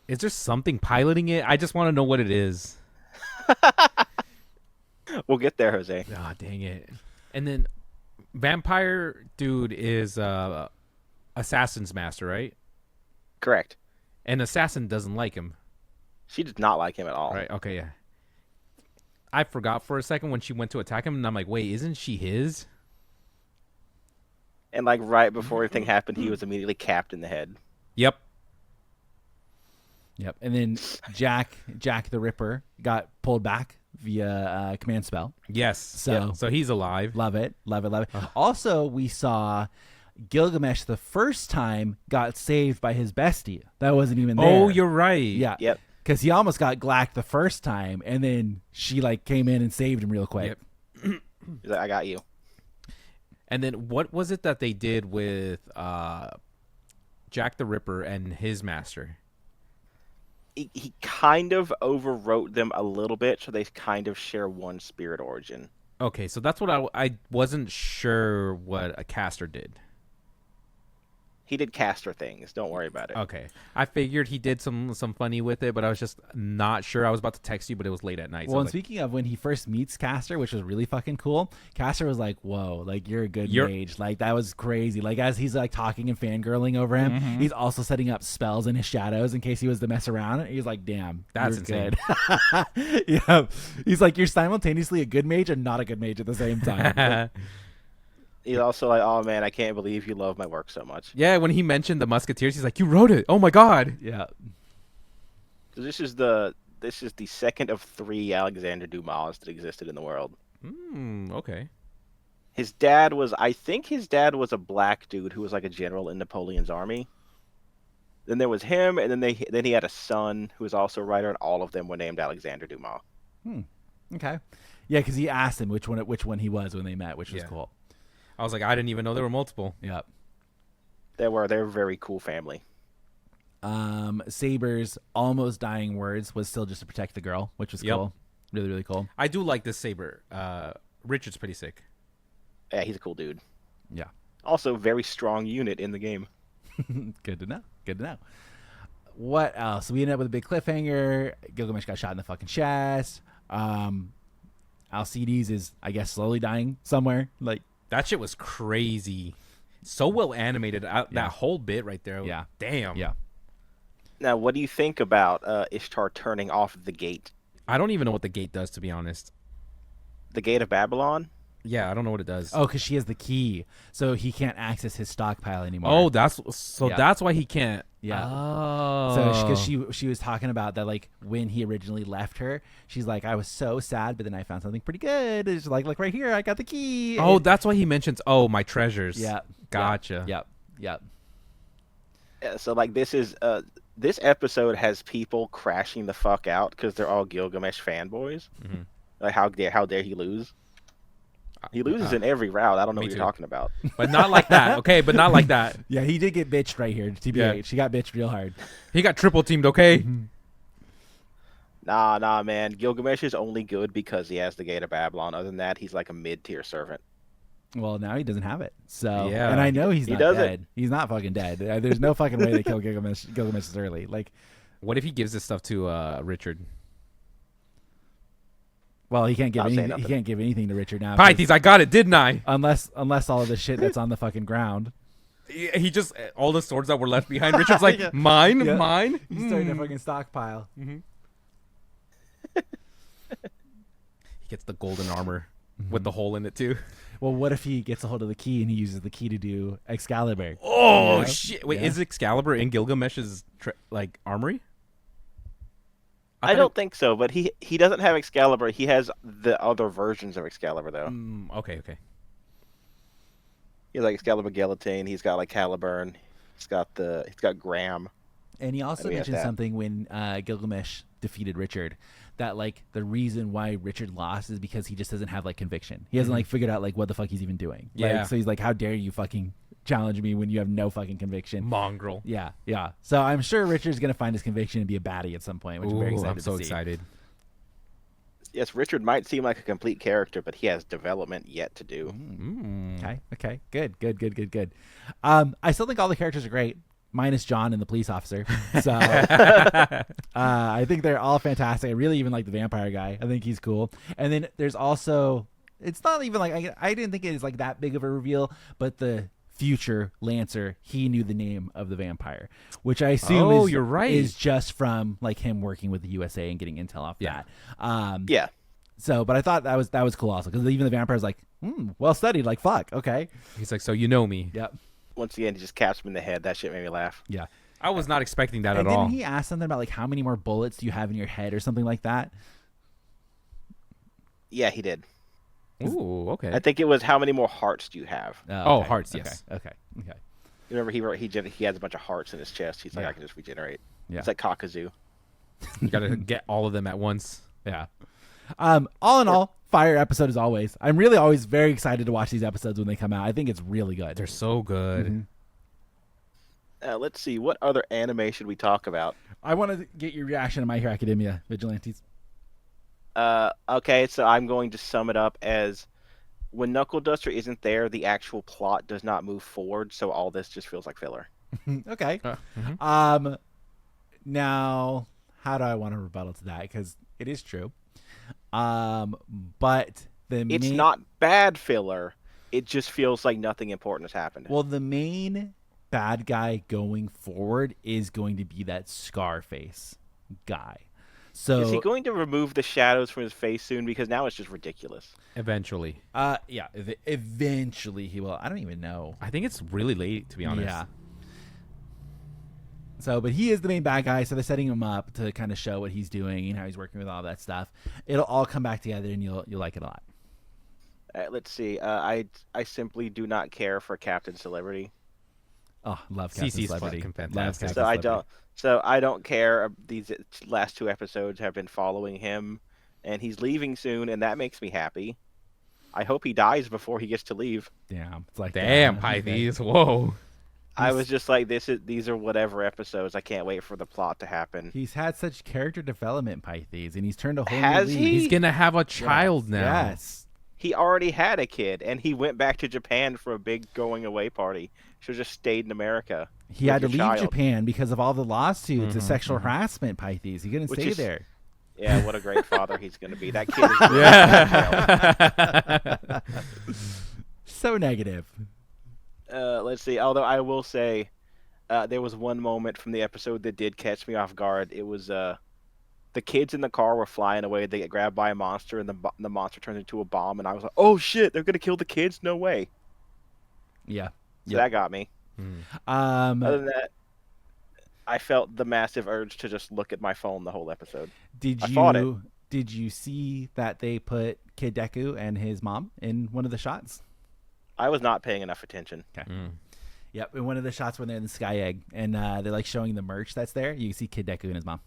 Is there something piloting it? I just want to know what it is. We'll get there, Jose. Ah, dang it. And then vampire dude is assassin's master, right? Correct. And assassin doesn't like him. She did not like him at all. Right, okay, yeah. I forgot for a second when she went to attack him, and I'm like, wait, isn't she his? And like right before anything happened, he was immediately capped in the head. Yep. Yep. And then Jack the Ripper got pulled back via command spell. Yes. So- So he's alive. Love it. Also, we saw Gilgamesh the first time got saved by his bestie. That wasn't even there. Oh, you're right. Yeah. Yep. Because he almost got glacked the first time, and then she like came in and saved him real quick. Yep. He's like, "I got you." And then what was it that they did with Jack the Ripper and his master? He kind of overwrote them a little bit, so they kind of share one spirit origin. Okay, so that's what I wasn't sure what a caster did. He did caster things. Don't worry about it. Okay, I figured he did some funny with it, but I was just not sure. I was about to text you, but it was late at night. Well, so and speaking of when he first meets Caster, which was really fucking cool, Caster was like, "Whoa, like you're a good mage." Like that was crazy. Like as he's like talking and fangirling over him, he's also setting up spells in his shadows in case he was to mess around. He's like, "Damn, that's insane." Yeah, he's like, "You're simultaneously a good mage and not a good mage at the same time." He's also like, "Oh man, I can't believe you love my work so much." Yeah, when he mentioned the Musketeers, he's like, "You wrote it? Oh my god!" Yeah. So this is the second of 3 Alexander Dumas that existed in the world. Okay. I think his dad was a black dude who was like a general in Napoleon's army. Then there was him, and then he had a son who was also a writer, and all of them were named Alexander Dumas. Okay. Yeah, because he asked him which one he was when they met, which was cool. I was like, I didn't even know there were multiple. Yep. They're a very cool family. Saber's almost dying words was still just to protect the girl, which was cool. Really, really cool. I do like this Saber. Richard's pretty sick. Yeah, he's a cool dude. Yeah. Also, very strong unit in the game. Good to know. Good to know. What else? We ended up with a big cliffhanger. Gilgamesh got shot in the fucking chest. Alcides is, I guess, slowly dying somewhere. Like that shit was crazy. So well animated. That whole bit right there. Yeah. Damn. Yeah. Now, what do you think about Ishtar turning off the gate? I don't even know what the gate does, to be honest. The gate of Babylon? Yeah, I don't know what it does. Oh, because she has the key, so he can't access his stockpile anymore. Oh, that's why he can't. Yeah. Oh. So because she was talking about that, like when he originally left her, she's like, I was so sad, but then I found something pretty good. It's like right here, I got the key. Oh, that's why he mentions, my treasures. Yeah. Gotcha. Yep. Yeah, so like this this episode has people crashing the fuck out because they're all Gilgamesh fanboys. Mm-hmm. Like how dare he lose? He loses in every round. I don't know what you're talking about. But not like that, okay? But not like that. Yeah, he did get bitched right here. TBH, Yeah. She got bitched real hard. He got triple teamed, okay? Nah, man. Gilgamesh is only good because he has the Gate of Babylon. Other than that, he's like a mid-tier servant. Well, now he doesn't have it. So, Yeah. and I know he's not doesn't. dead. He's not fucking dead. There's no fucking way they kill Gilgamesh this early. Like, What if he gives this stuff to Richard? well, he can't give Not saying anything. He nothing. can't give anything to Richard now. Pythes, I got it, didn't I? Unless all of the shit that's on the fucking ground. He just, all the swords that were left behind, Richard's like, Yeah. mine? Yeah. Mine? He's starting a fucking stockpile. He gets the golden armor with the hole in it, too. Well, what if he gets a hold of the key and he uses the key to do Excalibur? Oh, Yeah. shit. Wait, Yeah. is Excalibur in Gilgamesh's, armory? I don't think so, but he doesn't have Excalibur. He has the other versions of Excalibur, though. Okay. He has like Excalibur Guillotine. He's got like Caliburn. He's got Graham. And he also And we have mentioned that. something when Gilgamesh defeated Richard, that like the reason why Richard lost is because he just doesn't have like conviction. He hasn't like figured out like what the fuck he's even doing. Yeah. Like, so he's like, how dare you fucking challenge me when you have no fucking conviction? Mongrel. Yeah. So I'm sure Richard's gonna find his conviction and be a baddie at some point, which I'm very excited I'm so to see. excited. Yes, Richard might seem like a complete character, but he has development yet to do. Okay. Good. I still think all the characters are great, minus John and the police officer. So I think they're all fantastic. I really even like the vampire guy. I think he's cool. And then there's also, it's not even like, I didn't think it is like that big of a reveal, but the future Lancer, he knew the name of the vampire, which I assume you're right. is just from like him working with the USA and getting intel off that. Yeah. So, but I thought that was cool also, because even the vampire's like, well studied, like fuck, okay. He's like, so you know me. Yep. Once again, he just caps him in the head. That shit made me laugh. Yeah. I was not expecting that And at all. didn't he ask something about like how many more bullets do you have in your head or something like that? Yeah, he did. Ooh, okay. I think it was how many more hearts do you have? Oh, hearts, yes. Okay. Remember, he has a bunch of hearts in his chest. He's like, I can just regenerate. Yeah. It's like Kakazoo. You got to get all of them at once. Yeah. All in all, fire episode as always. I'm really always very excited to watch these episodes when they come out. I think it's really good. They're so good. Let's see. What other anime should we talk about? I want to get your reaction to My Hero Academia, Vigilantes. Okay, so I'm going to sum it up as when Knuckle Duster isn't there, the actual plot does not move forward, so all this just feels like filler. Okay. Now, how do I want to rebuttal to that? Because it is true. But it's not bad filler. It just feels like nothing important has happened. Well, the main bad guy going forward is going to be that Scarface guy. So is he going to remove the shadows from his face soon? Because now it's just ridiculous. Eventually. Yeah, eventually he will. I don't even know. I think it's really late, to be honest. Yeah. So, but he is the main bad guy, so they're setting him up to kind of show what he's doing and how he's working with all that stuff. It'll all come back together, and you'll like it a lot. Let's see. I simply do not care for Captain Celebrity. Oh, love Captain CC's Celebrity. fucking Love fantastic. Captain So I don't care. These last 2 episodes have been following him, and he's leaving soon, and that makes me happy. I hope he dies before he gets to leave. Damn, it's like Damn, Pythes. Whoa. I was just like, these are whatever episodes. I can't wait for the plot to happen. He's had such character development, Pythes, and he's turned a whole Has new he? leaf. He's going to have a child now. Yes. He already had a kid, and he went back to Japan for a big going away party. Should have just stayed in America. He had to leave Japan because of all the lawsuits and sexual harassment, Pythes. He couldn't stay there. Yeah, what a great father he's going to be. That kid is Yeah. So negative. Let's see. Although I will say, there was one moment from the episode that did catch me off guard. It was the kids in the car were flying away. They get grabbed by a monster, and the monster turns into a bomb. And I was like, "Oh shit! They're gonna kill the kids? No way!" Yeah. So that got me. Other than that, I felt the massive urge to just look at my phone the whole episode. Did you see that they put Kid Deku and his mom in one of the shots? I was not paying enough attention. Okay. Yep, in one of the shots when they're in the Sky Egg and they're like showing the merch that's there, you can see Kid Deku and his mom.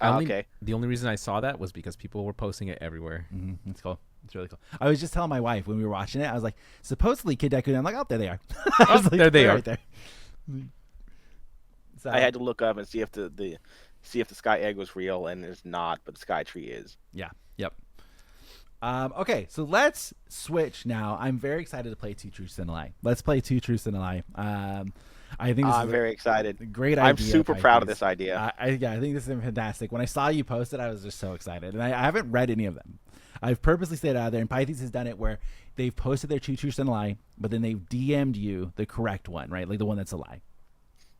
Okay. The only reason I saw that was because people were posting it everywhere. It's cool. It's really cool. I was just telling my wife when we were watching it, I was like, supposedly Kid Deku, and I'm like, oh, there they are. Oh, there they are. Right there. So, I had to look up and see if the Sky Egg was real, and it's not, but the Sky Tree is. Yeah. Yep. Okay, so let's switch now. I'm very excited to play Two Truths and a Lie. Let's play Two Truths and a Lie. I think I'm very excited. Great idea. I'm super proud of this idea. I think this is fantastic. When I saw you post it, I was just so excited, and I haven't read any of them. I've purposely stayed out of there, and Pythes has done it where they've posted their Two Truths and a Lie, but then they've DM'd you the correct one, right? Like the one that's a lie.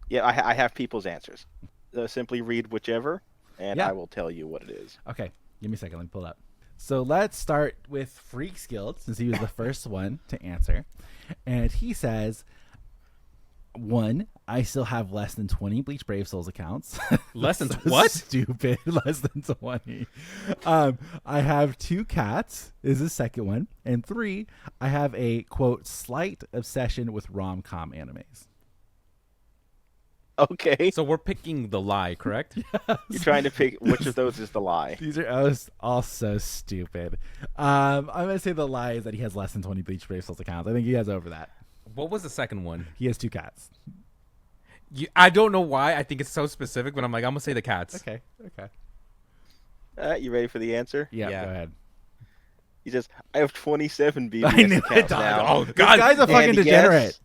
Yeah, I have people's answers. So simply read whichever, and I will tell you what it is. Okay, give me a second. Let me pull it up. So let's start with Freak's Guild, since he was the first one to answer. And he says, 1, I still have less than 20 Bleach Brave Souls accounts. Less than so what? Stupid. Less than 20. I have 2 cats is the second one. And 3, I have a, quote, slight obsession with rom-com animes. Okay. So we're picking the lie, correct? You're trying to pick which of those is the lie. These are all so stupid. I'm going to say the lie is that he has less than 20 Bleach Brave Souls accounts. I think he has over that. What was the second one? He has 2 cats. I don't know why. I think it's so specific, but I'm like, I'm going to say the cats. Okay. You ready for the answer? Yeah, Yeah. go ahead. He says, I have 27 BBS I knew it, accounts dog. now. Oh, This God. guy's a fucking And degenerate. yes,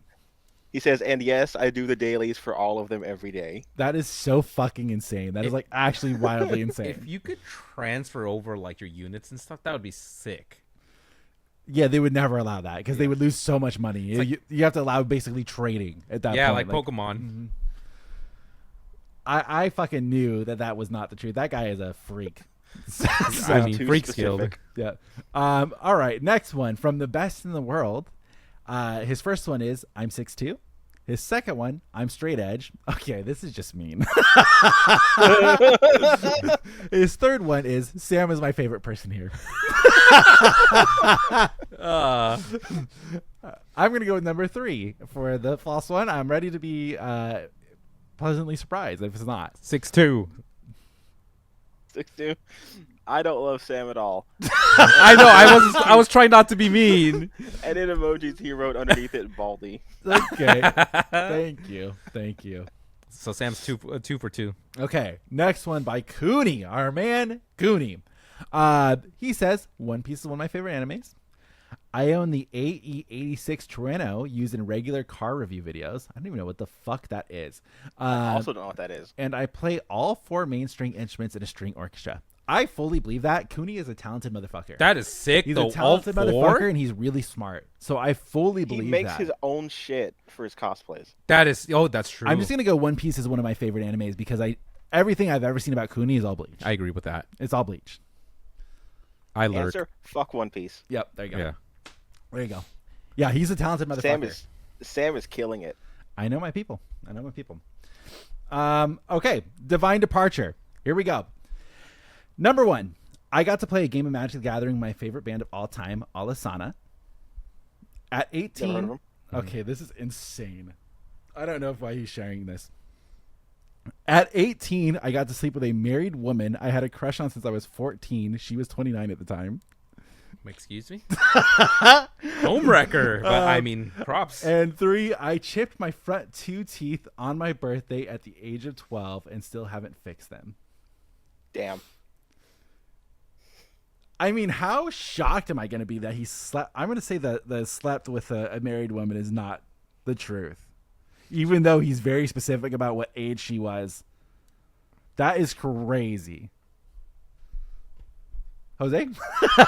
he says, and yes, I do the dailies for all of them every day. That is so fucking insane. That is like actually wildly insane. If you could transfer over like your units and stuff, that would be sick. Yeah, they would never allow that because they would lose so much money. You have to allow basically trading at that point. Yeah, like Pokemon. Mm-hmm. I fucking knew that was not the truth. That guy is a freak. I mean, Too Freak's Guild. specific. Yeah. All right. Next one from the best in the world. His first one is I'm 6'2". His second one, I'm straight edge. Okay, this is just mean. His third one is Sam is my favorite person here. I'm gonna go with number 3 for the false one. I'm ready to be pleasantly surprised if it's not. 6'2". 6'2". I don't love Sam at all. I know. I was trying not to be mean. And in emojis, he wrote underneath it Baldy. Okay. Thank you. So Sam's two for two. Okay, next one by Cooney, our man Cooney. He says, One Piece is one of my favorite animes. I own the AE86 Torino used in regular car review videos. I don't even know what the fuck that is. I also don't know what that is. And I play all 4 main string instruments in a string orchestra. I fully believe that. Cooney is a talented motherfucker. That is sick. He's though. a talented all 4? motherfucker, and he's really smart. So I fully believe that. He makes his own shit for his cosplays. That is. Oh, that's true. I'm just gonna go One Piece is one of my favorite animes because everything I've ever seen about Cooney is all Bleach. I agree with that. It's all Bleach. I lurk. Answer: fuck One Piece. Yep, there you go. Yeah. There you go. Yeah, he's a talented motherfucker. Sam is killing it. I know my people. Okay, Divine Departure. Here we go. Number 1. I got to play a game of Magic the Gathering, my favorite band of all time, Alasana. At 18. Never heard of him. Okay, this is insane. I don't know why he's sharing this. At 18, I got to sleep with a married woman I had a crush on since I was 14. She was 29 at the time. Excuse me? Homewrecker. But I mean, props. And 3, I chipped my front 2 teeth on my birthday at the age of 12 and still haven't fixed them. Damn. I mean, how shocked am I going to be that he slept? I'm going to say that the slept with a married woman is not the truth. Even though he's very specific about what age she was. That is crazy. Jose?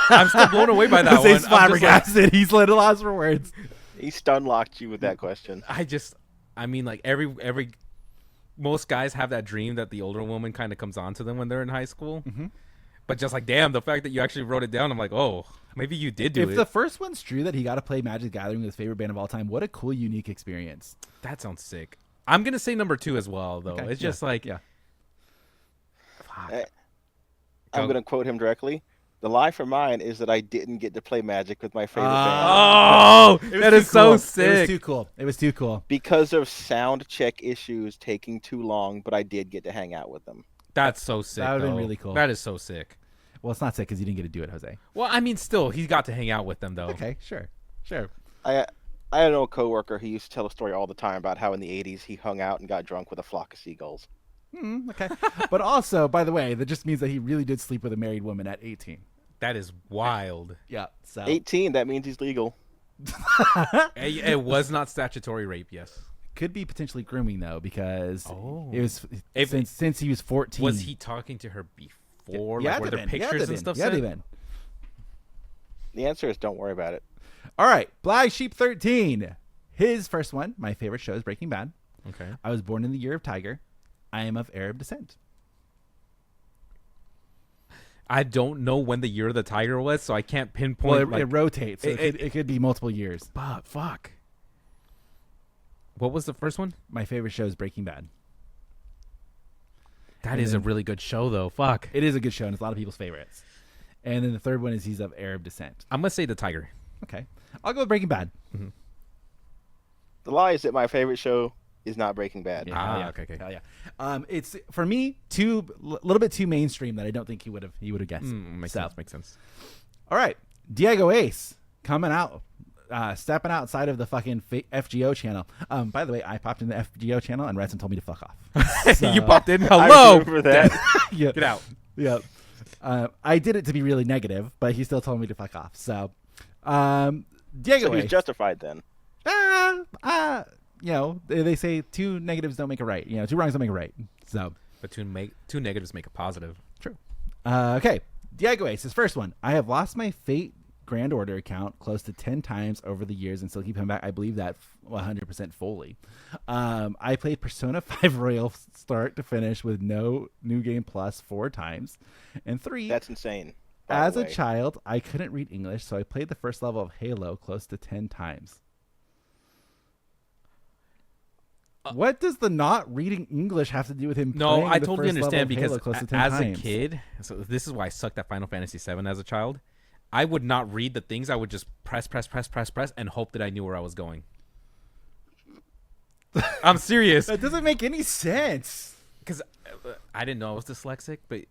I'm still blown away by that Jose's one. flabbergasted. He's at a loss for words. He stun locked you with that question. I mean, like every most guys have that dream that the older woman kind of comes on to them when they're in high school. Mm-hmm. But just like, damn, the fact that you actually wrote it down, I'm like, oh, maybe you did do it. If the first one's true that he got to play Magic the Gathering with his favorite band of all time, what a cool, unique experience. That sounds sick. I'm going to say number 2 as well, though. Okay, It's just like, yeah. I'm going to quote him directly. The lie for mine is that I didn't get to play Magic with my favorite band. Oh, that is so It sick. was too cool. Because of sound check issues taking too long, but I did get to hang out with them. That's so sick. That would've been though. really cool. That is so sick. Well, it's not sick because you didn't get to do it, Jose. Well, I mean, still, he got to hang out with them, though. Okay, sure. I had an old coworker who used to tell a story all the time about how in the 80s he hung out and got drunk with a flock of seagulls. Okay. But also, by the way, that just means that he really did sleep with a married woman at 18. That is wild. Yeah. So 18, that means he's legal. It was not statutory rape, yes. could be potentially grooming though, because Oh. it was since he was 14. Was he talking to her before? Yeah, Like, were there pictures and stuff? Yeah, sent? they've been. The answer is don't worry about it. All right, Black Sheep 13. His first one, my favorite show, is Breaking Bad. Okay. I was born in the year of Tiger. I am of Arab descent. I don't know when the year of the tiger was, so I can't pinpoint. Well, it rotates. So it could be multiple years. But fuck. What was the first one? My favorite show is Breaking Bad. That is a really good show, though. Fuck. It is a good show, and it's a lot of people's favorites. And then the third one is he's of Arab descent. I'm gonna say the tiger. Okay, I'll go with Breaking Bad. Mm-hmm. The lie is that my favorite show is not Breaking Bad. Yeah, hell yeah. Okay. Hell yeah. It's for me a little bit too mainstream that I don't think he would have guessed. Makes sense. All right, Diego Ace coming out, stepping outside of the fucking FGO channel. By the way, I popped in the FGO channel and Redson told me to fuck off. So, You popped in. I Hello. remember that. yeah, Get out. yeah. I did it to be really negative, but he still told me to fuck off. So, Diego So he's Ace. justified then. They say two negatives don't make a right. Two wrongs don't make a right. So, But two negatives make a positive. true. Okay. Diego Ace, his first one. I have lost my Fate Grand Order account close to 10 times over the years and still keep coming back. I believe that 100% fully. I played Persona 5 Royal start to finish with no New Game Plus 4 times. And 3, That's insane. as a child, I couldn't read English, so I played the first level of Halo close to 10 times. What does the not reading English have to do with him? No, playing I the totally first level understand of because Halo close to 10 as times? a kid, so this is why I sucked at Final Fantasy VII as a child. I would not read the things. I would just press, and hope that I knew where I was going. I'm serious. That doesn't make any sense. Because I didn't know I was dyslexic, but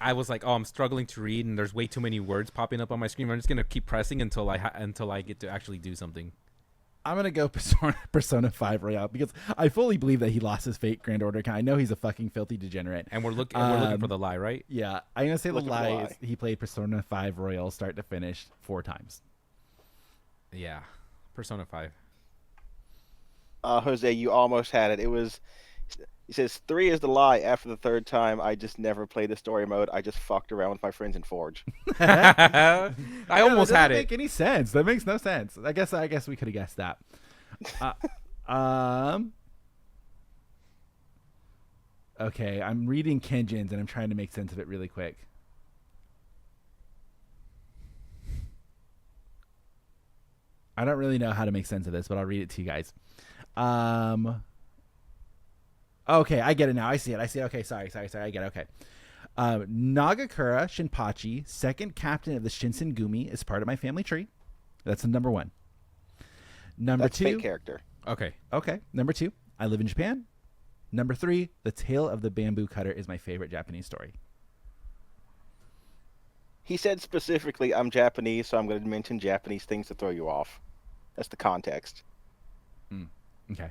I was like, oh, I'm struggling to read, and there's way too many words popping up on my screen. I'm just gonna keep pressing until I get to actually do something. I'm gonna go Persona 5 Royale because I fully believe that he lost his Fate Grand Order account. I know he's a fucking filthy degenerate. And we're looking for the lie, right? Yeah, I'm gonna say the lie is he played Persona 5 Royale start to finish 4 times. Yeah, Persona 5. Jose, you almost had it. He says 3 is the lie. After the 3rd time, I just never played the story mode. I just fucked around with my friends in Forge. I almost had it. That doesn't make any sense. That makes no sense. I guess we could have guessed that. Okay, I'm reading Kenjin's and I'm trying to make sense of it really quick. I don't really know how to make sense of this, but I'll read it to you guys. Okay, I get it now. I see it. Okay, sorry. I get it. Okay. Nagakura Shinpachi, second captain of the Shinsengumi, is part of my family tree. That's the number 1. Number 2. Fake character. Okay. Number 2, I live in Japan. Number 3, The Tale of the Bamboo Cutter is my favorite Japanese story. He said specifically, I'm Japanese, so I'm going to mention Japanese things to throw you off. That's the context. Okay.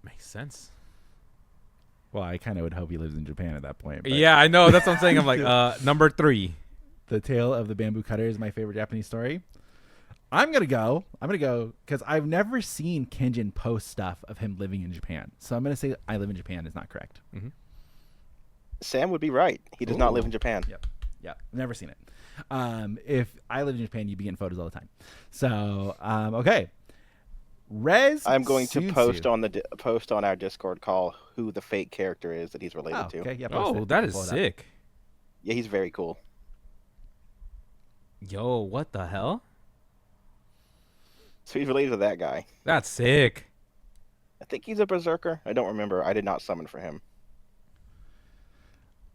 Makes sense. Well, I kind of would hope he lives in Japan at that point. Yeah, I know. That's what I'm saying. I'm like, number 3. The Tale of the Bamboo Cutter is my favorite Japanese story. I'm gonna go because I've never seen Kenjin post stuff of him living in Japan. So I'm gonna say I live in Japan is not correct. Mm-hmm. Sam would be right. He does not live in Japan. Yep. Never seen it. If I lived in Japan, you'd be getting photos all the time. So okay. I'm going to Sunsu. post on our Discord call who the fake character is that he's related to. Okay, yeah. That is sick. Yeah, he's very cool. Yo, what the hell? So he's related to that guy. That's sick. I think he's a berserker. I don't remember. I did not summon for him.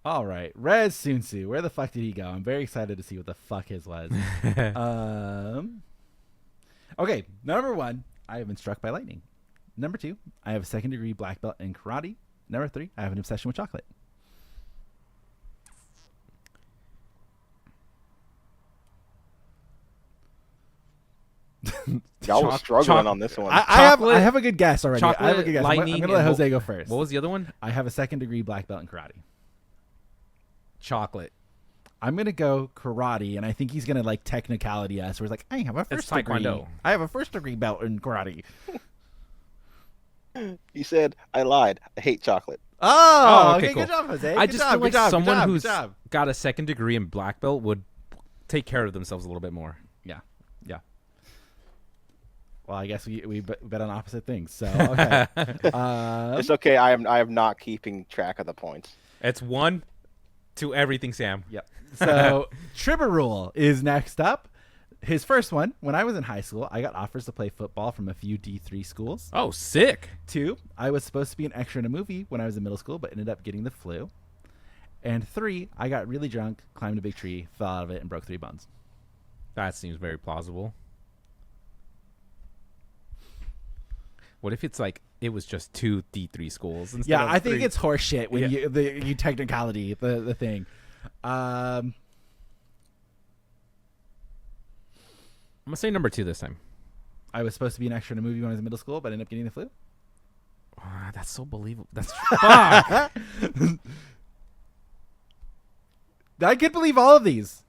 All right, Rez Sunsu. Where the fuck did he go? I'm very excited to see what the fuck his was. Okay, number 1, I have been struck by lightning. Number 2, I have a 2nd degree black belt in karate. Number 3, I have an obsession with chocolate. Y'all were struggling on this one. I have a good guess already. I have a good guess. I'm lightning, gonna let Jose go first. What was the other one? I have a 2nd degree black belt in karate. Chocolate. I'm gonna go karate, and I think he's gonna like technicality us. Where he's like, I have a first degree. Taekwondo. I have a 1st degree belt in karate. He said, I lied. I hate chocolate. Oh, okay, cool. Good job, Jose. I just feel like someone who's got a 2nd degree in black belt would take care of themselves a little bit more. Yeah. Well, I guess we bet on opposite things. So okay. It's okay. I am not keeping track of the points. It's 1 to everything, Sam. Yep. So Tribber Rule is next up. His first one, when I was in high school, I got offers to play football from a few D3 schools. Oh, sick. 2, I was supposed to be an extra in a movie when I was in middle school, but ended up getting the flu. And 3, I got really drunk, climbed a big tree, fell out of it, and broke 3 bones. That seems very plausible. What if it's like it was just 2 D3 schools? Yeah, I think 3? it's horseshit when you technicality the thing. I'm gonna say number 2 this time. I was supposed to be an extra in a movie when I was in middle school, but ended up getting the flu. That's so believable. That's fuck. I could believe all of these.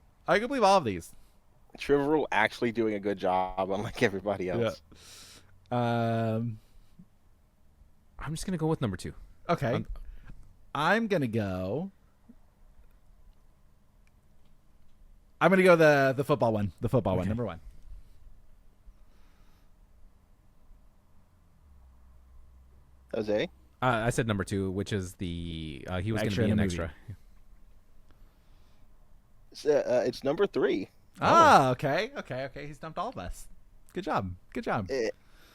Tribber Rule actually doing a good job, unlike everybody else. Yeah. I'm just gonna go with number 2. Okay. I'm gonna go the football one. The football one, number 1. Jose? I said number 2, which is the he was going to be an extra. It's number 3. Okay. He stumped all of us. Good job.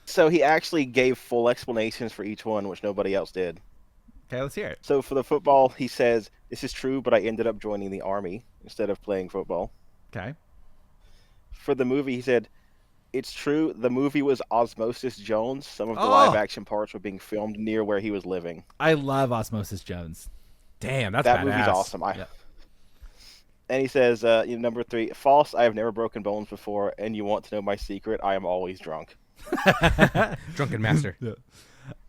So he actually gave full explanations for each one, which nobody else did. Okay, let's hear it. So for the football, he says, this is true, but I ended up joining the army instead of playing football. Okay. For the movie, he said, it's true, the movie was Osmosis Jones. Some of the live-action parts were being filmed near where he was living. I love Osmosis Jones. Damn, that's that badass. movie's awesome. And he says, number 3, false. I have never broken bones before, and you want to know my secret? I am always drunk. Drunken master. Yeah.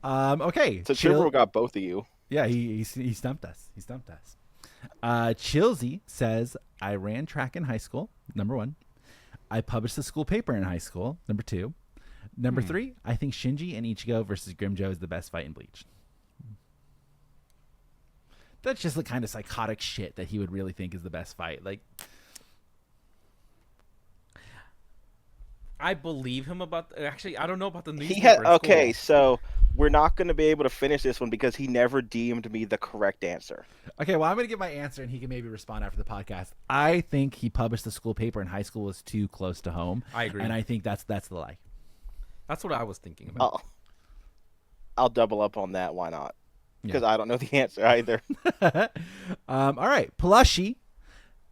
Okay. So Chibro got both of you. Yeah, he stumped us. He stumped us. Chilsey says, I ran track in high school, number 1. I published the school paper in high school, number 2. Number 3, I think Shinji and Ichigo versus Grimjo is the best fight in Bleach. That's just the kind of psychotic shit that he would really think is the best fight. Like, I believe him about. Actually, I don't know about the newspaper. Okay, so we're not going to be able to finish this one because he never deemed me the correct answer. Okay, well, I'm going to give my answer, and he can maybe respond after the podcast. I think he published the school paper in high school was too close to home. I agree, and I think that's the lie. That's what I was thinking about. I'll double up on that. Why not? Because I don't know the answer either. All right, Plushie.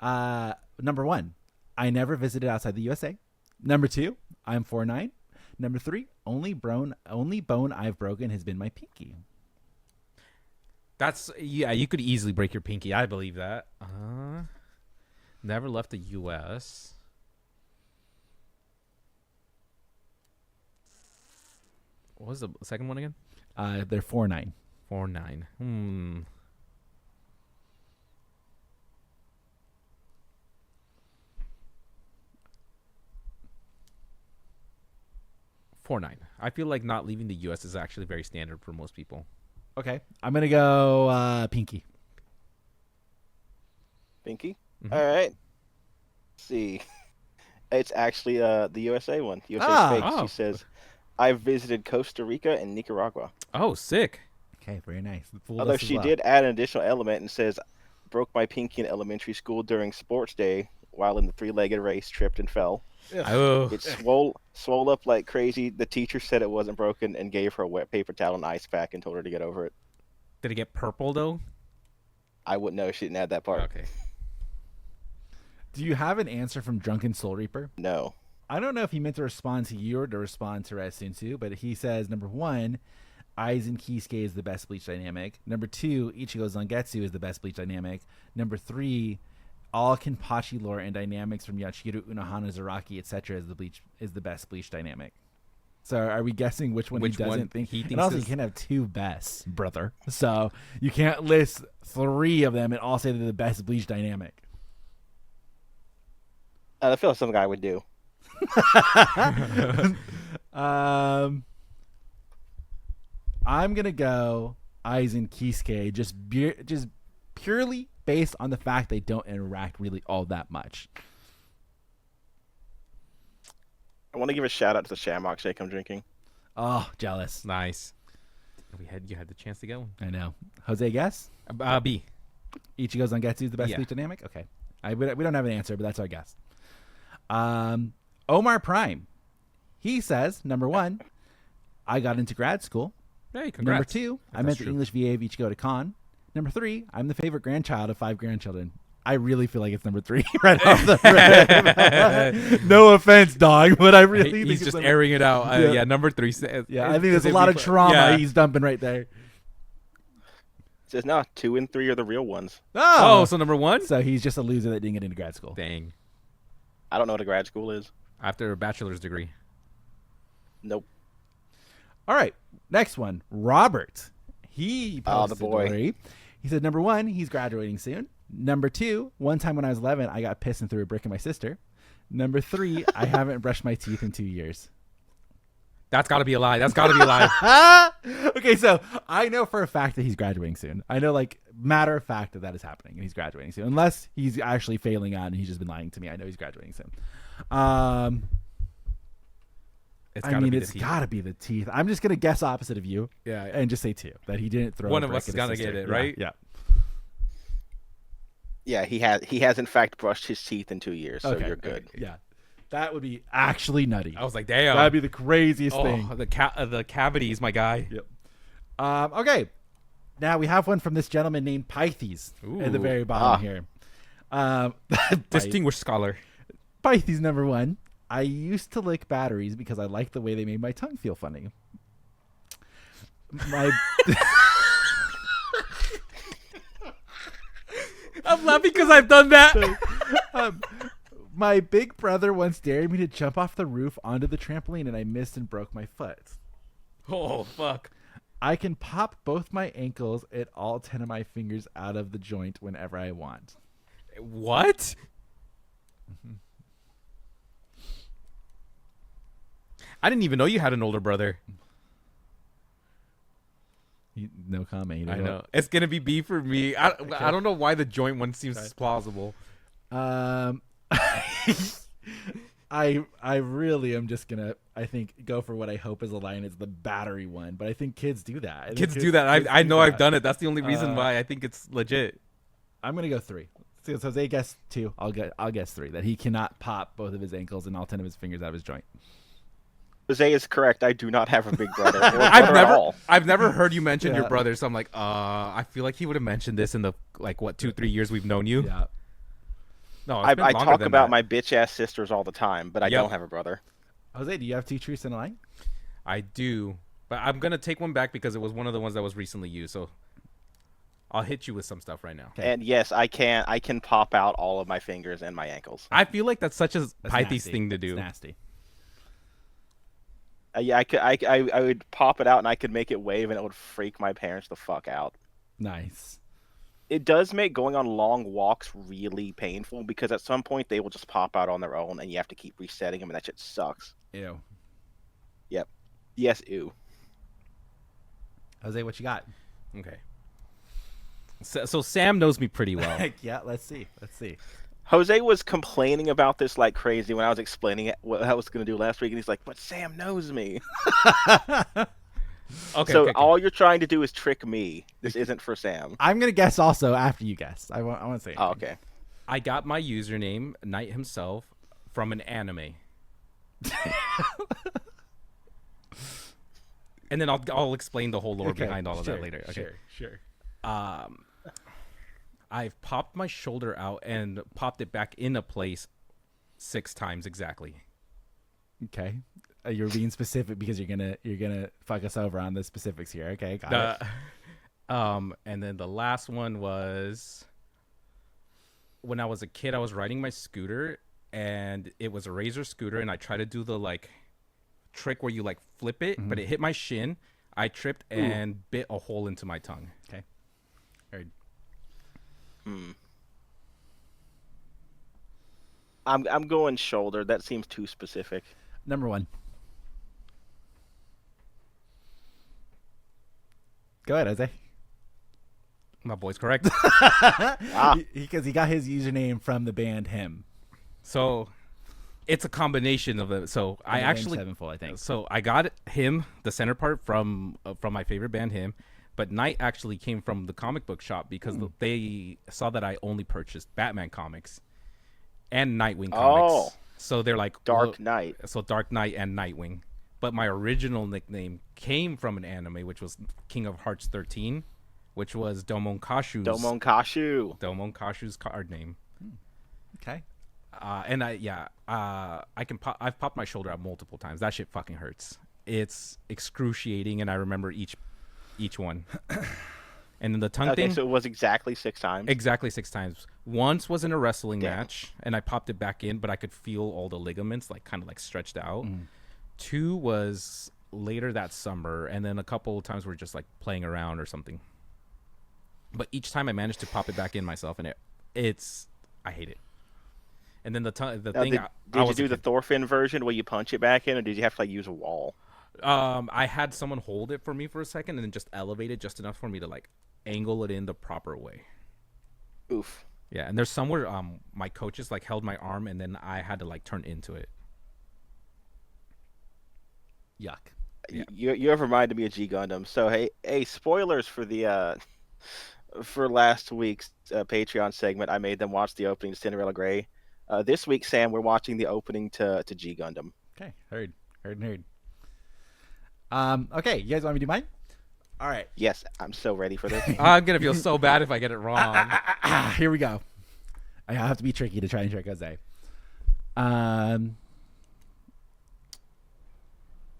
Number 1, I never visited outside the USA. Number 2, I'm 4'9". Number 3, only bone I've broken has been my pinky. That's you could easily break your pinky. I believe that. Never left the U.S. What was the second one again? They're 4'9". 4'9". 4'9". I feel like not leaving the U.S. is actually very standard for most people. Okay, I'm gonna go pinky. Pinky? Mm-hmm. All right. Let's see. It's actually the USA one. USA's fake. She says, I've visited Costa Rica and Nicaragua. Oh, sick. Okay, very nice. Although she did add an additional element and says, broke my pinky in elementary school during sports day while in the 3-legged race, tripped and fell. Oh. It swole up like crazy. The teacher said it wasn't broken and gave her a wet paper towel and ice pack and told her to get over it. Did it get purple, though? I wouldn't know. She didn't add that part. Okay. Do you have an answer from Drunken Soul Reaper? No. I don't know if he meant to respond to you or to respond to Rasunsu, but he says, number 1, Aizen Kisuke is the best Bleach dynamic. Number 2, Ichigo Zangetsu is the best Bleach dynamic. Number 3, all Kenpachi lore and dynamics from Yachiru, Unohana, Zaraki, etc. is the best Bleach dynamic. So are we guessing which one he doesn't think? He thinks and also, you can't have 2 bests, brother. So you can't list 3 of them and all say they're the best Bleach dynamic. I feel like some guy would do. I'm gonna go Aizen Kisuke just purely based on the fact they don't interact really all that much. I want to give a shout out to the Shamrock Shake I'm drinking. Oh, jealous. Nice. You had the chance to get one. I know. Jose, guess? B. Ichigo Zangetsu is the best Bleach dynamic? Okay. We don't have an answer, but that's our guess. Omar Prime. He says, number 1, I got into grad school. Hey, congrats. Number 2, I met the English VA of Ichigo to Khan. Number 3, I'm the favorite grandchild of 5 grandchildren. I really feel like it's number 3 right off the rip. No offense, dog, but I really think he's just airing it out. Yeah, number 3. Yeah, I think there's a lot of trauma he's dumping right there. It says, no, 2 and 3 are the real ones. Oh, so number 1? So he's just a loser that didn't get into grad school. Dang. I don't know what a grad school is. After a bachelor's degree. Nope. All right, next one. Robert. He posted the boy. He said, number 1, he's graduating soon. Number 2, one time when I was 11, I got pissed and threw a brick at my sister. Number 3, I haven't brushed my teeth in 2 years. That's got to be a lie. That's got to be a lie. Okay, so I know for a fact that he's graduating soon. I know, like, matter of fact that is happening and he's graduating soon. Unless he's actually failing out and he's just been lying to me. I know he's graduating soon. It's got to be the teeth. I'm just going to guess opposite of you. Yeah. And just say 2. That he didn't throw one a of brick us is at going to his sister. get it, right? Yeah. Yeah, he has in fact brushed his teeth in 2 years, so you're good. Okay. Yeah. That would be actually nutty. I was like, damn. That'd be the craziest thing. The cavities, my guy. Yep. Okay. Now we have one from this gentleman named Pythes at the very bottom here. Distinguished scholar. Pythes number 1. I used to lick batteries because I liked the way they made my tongue feel funny. I'm laughing because I've done that. Um, my big brother once dared me to jump off the roof onto the trampoline, and I missed and broke my foot. Oh, fuck. I can pop both my ankles and all 10 of my fingers out of the joint whenever I want. What? I didn't even know you had an older brother. No comment. I know. It's going to be B for me. I don't know why the joint one seems plausible. I really am just gonna go for what I hope is a line is the battery one, but I think kids do that. Kids do that. I know I've done it. That's the only reason why I think it's legit. I'm gonna go 3. So Jose guessed 2. I'll guess 3. That he cannot pop both of his ankles and all 10 of his fingers out of his joint. Jose is correct. I do not have a big brother. I've never heard you mention your brother, so I'm like, I feel like he would have mentioned this in the 2-3 years we've known you. Yeah. No, I talk about my bitch ass sisters all the time, but I don't have a brother. Jose, do you have 2 truths and a lie? I do, but I'm gonna take one back because it was one of the ones that was recently used. So I'll hit you with some stuff right now. Okay. And yes, I can pop out all of my fingers and my ankles. I feel like that's such a Pythes thing to do. It's nasty. Yeah, I would pop it out and I could make it wave and it would freak my parents the fuck out. Nice. It does make going on long walks really painful because at some point they will just pop out on their own and you have to keep resetting them and that shit sucks. Ew. Yep. Yes, ew. Jose, what you got? Okay. So Sam knows me pretty well. Yeah, let's see. Jose was complaining about this like crazy when I was explaining what I was going to do last week, and he's like, but Sam knows me. Okay. All you're trying to do is trick me. This isn't for Sam. I'm going to guess also after you guess. I want to say anything. Oh, okay. I got my username, Knight himself, from an anime. And then I'll explain the whole lore behind all of that later. Okay. Sure. I've popped my shoulder out and popped it back into place 6 times exactly. Okay. You're being specific because you're gonna fuck us over on the specifics here. Okay, got it. And then the last one was when I was a kid. I was riding my scooter, and it was a Razor scooter, and I tried to do the trick where you flip it, but it hit my shin. I tripped and bit a hole into my tongue. Okay. Heard. I'm going shoulder. That seems too specific. Number 1. Go ahead, Jose. My boy's correct. Because he got his username from the band Him. So it's a combination of it. So I actually Sevenfold, I think. So I got Him, the center part from my favorite band Him, but Knight actually came from the comic book shop because they saw that I only purchased Batman comics and Nightwing comics. So they're like Dark Knight. So Dark Knight and Nightwing. But my original nickname came from an anime, which was King of Hearts 13, which was Domon Kashu's card name. Okay. And I've popped my shoulder out multiple times. That shit fucking hurts. It's excruciating, and I remember each one. And then the tongue thing. So it was exactly 6 times. Exactly 6 times. Once was in a wrestling match, and I popped it back in, but I could feel all the ligaments kind of stretched out. 2 was later that summer, and then a couple of times we're just playing around or something. But each time I managed to pop it back in myself, and I hate it. And then the thing. Did you do the Thorfinn version where you punch it back in, or did you have to use a wall? I had someone hold it for me for a second, and then just elevate it just enough for me to angle it in the proper way. Oof. Yeah, and there's somewhere my coaches held my arm, and then I had to turn into it. Yuck. Yeah. You have reminded me of G Gundam. So hey, spoilers for the for last week's Patreon segment. I made them watch the opening to Cinderella Grey. This week, Sam, we're watching the opening to G Gundam. Okay, heard. Okay, you guys want me to do mine? All right. Yes, I'm so ready for this. I'm gonna feel so bad if I get it wrong. Here we go. I have to be tricky to try and trick Jose.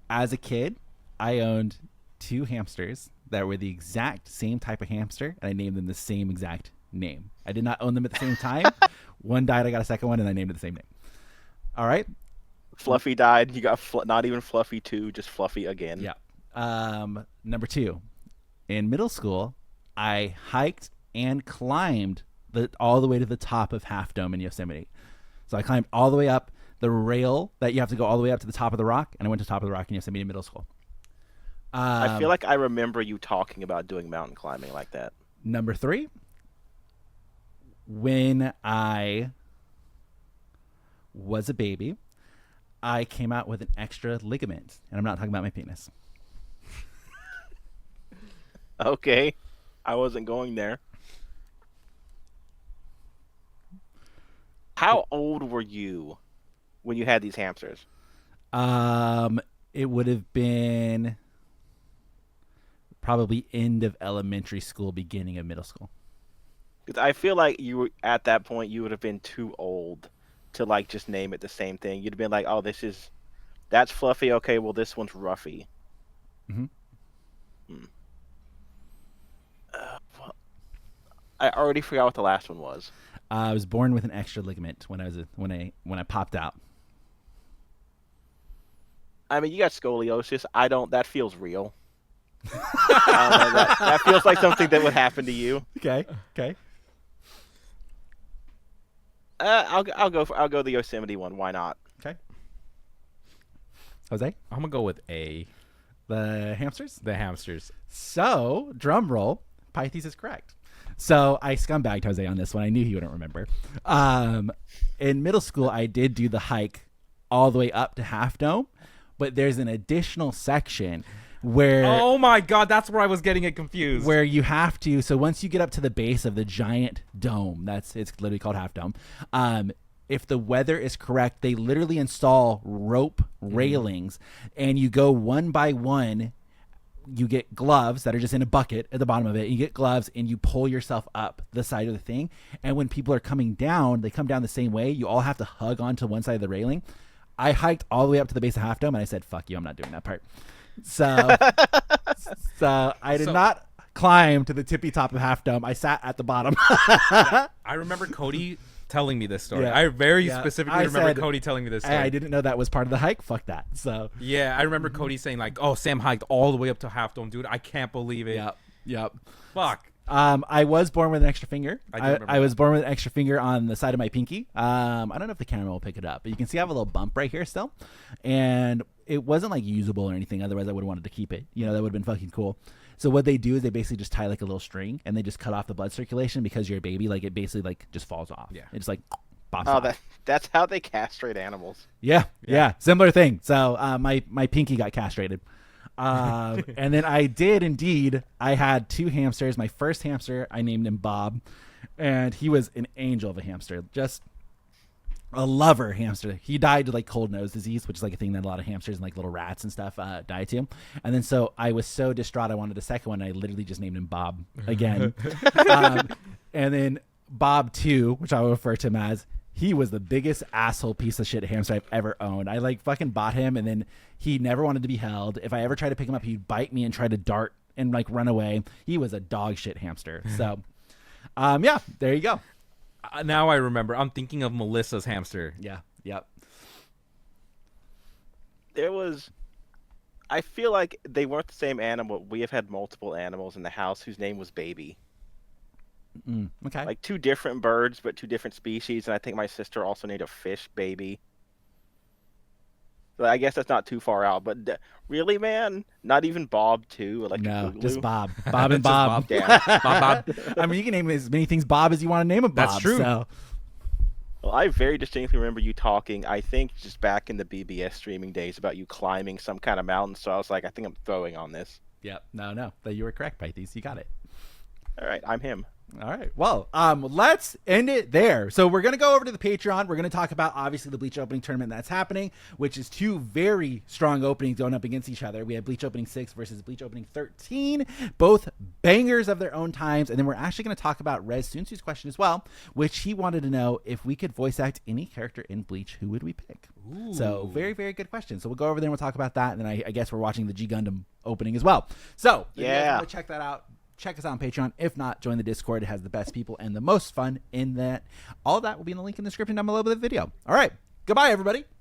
As a kid, I owned 2 hamsters that were the exact same type of hamster, and I named them the same exact name. I did not own them at the same time. One died, I got a second one, and I named it the same name. All right. Fluffy died. You got not even Fluffy 2, just Fluffy again. Yeah. Number 2. In middle school, I hiked and climbed all the way to the top of Half Dome in Yosemite. So I climbed all the way up the rail that you have to go all the way up to the top of the rock, and I went to the top of the rock in Yosemite middle school. I feel like I remember you talking about doing mountain climbing like that. Number 3, when I was a baby, I came out with an extra ligament, and I'm not talking about my penis. Okay. I wasn't going there. How old were you when you had these hamsters? It would have been probably end of elementary school, beginning of middle school. Because I feel like you were, at that point, you would have been too old to like just name it the same thing. You'd have been like, oh, that's Fluffy. Okay, well, this one's Ruffy. Mm-hmm. Well, I already forgot what the last one was. I was born with an extra ligament when I popped out. I mean, you got scoliosis. That feels real. That feels like something that would happen to you. Okay. I'll go the Yosemite one. Why not? Okay. Jose? I'm gonna go with A. The hamsters? The hamsters. So, drum roll, Pythes is correct. So I scumbagged Jose on this one. I knew he wouldn't remember. In middle school, I did do the hike all the way up to Half Dome, but there's an additional section where... Oh my God, that's where I was getting it confused. Where you have to... So once you get up to the base of the giant dome, it's literally called Half Dome, if the weather is correct, they literally install rope railings, and you go one by one. You get gloves that are just in a bucket at the bottom of it. You get gloves and you pull yourself up the side of the thing. And when people are coming down, they come down the same way. You all have to hug onto one side of the railing. I hiked all the way up to the base of Half Dome and I said, fuck you, I'm not doing that part. So, I did not climb to the tippy top of Half Dome. I sat at the bottom. I remember Cody telling me this story. Yeah. I very specifically remember Cody telling me this story. I didn't know that was part of the hike. Fuck that. So yeah, I remember Cody saying like, "Oh, Sam hiked all the way up to Half Dome, dude. I can't believe it." Yep. Fuck. I was born with an extra finger. I was born with an extra finger on the side of my pinky. I don't know if the camera will pick it up, but you can see I have a little bump right here still. And it wasn't like usable or anything. Otherwise, I would have wanted to keep it. You know, that would have been fucking cool. So what they do is they basically just tie like a little string and they just cut off the blood circulation because you're a baby. Like it basically like just falls off. Yeah. It's like pops off. That's how they castrate animals. Yeah. Similar thing. So my pinky got castrated. And then I did indeed. I had 2 hamsters. My first hamster, I named him Bob, and he was an angel of a hamster, just a lover hamster. He died to like cold nose disease, which is like a thing that a lot of hamsters and like little rats and stuff die to. And then so I was so distraught, I wanted a second one. And I literally just named him Bob again. And then Bob 2, which I will refer to him as. He was the biggest asshole piece of shit hamster I've ever owned. I like fucking bought him and then he never wanted to be held. If I ever tried to pick him up, he'd bite me and try to dart and like run away. He was a dog shit hamster. So, yeah, there you go. Now I remember. I'm thinking of Melissa's hamster. Yeah. Yep. I feel like they weren't the same animal. We have had multiple animals in the house whose name was Baby. Okay. Like 2 different birds, but 2 different species. And I think my sister also named a fish Baby. So I guess that's not too far out. But really, man? Not even Bob, too? Like no, Boogaloo? just Bob. Bob and Bob. Damn. Bob. I mean, you can name as many things Bob as you want to name a Bob. That's true. So. Well, I very distinctly remember you talking, I think just back in the BBS streaming days, about you climbing some kind of mountain. So I was like, I think I'm throwing on this. Yep. No. You were correct, Pythes. You got it. All right, I'm him. All right. Well, let's end it there. So we're going to go over to the Patreon. We're going to talk about, obviously, the Bleach opening tournament that's happening, which is 2 very strong openings going up against each other. We have Bleach opening 6 versus Bleach opening 13, both bangers of their own times. And then we're actually going to talk about Rez Sunsu's question as well, which he wanted to know if we could voice act any character in Bleach, who would we pick? Ooh. So very, very good question. So we'll go over there and we'll talk about that. And then I guess we're watching the G Gundam opening as well. So if you guys want to check that out, check us out on Patreon. If not, join the Discord. It has the best people and the most fun in that. All of that will be in the link in the description down below the video. All right. Goodbye, everybody.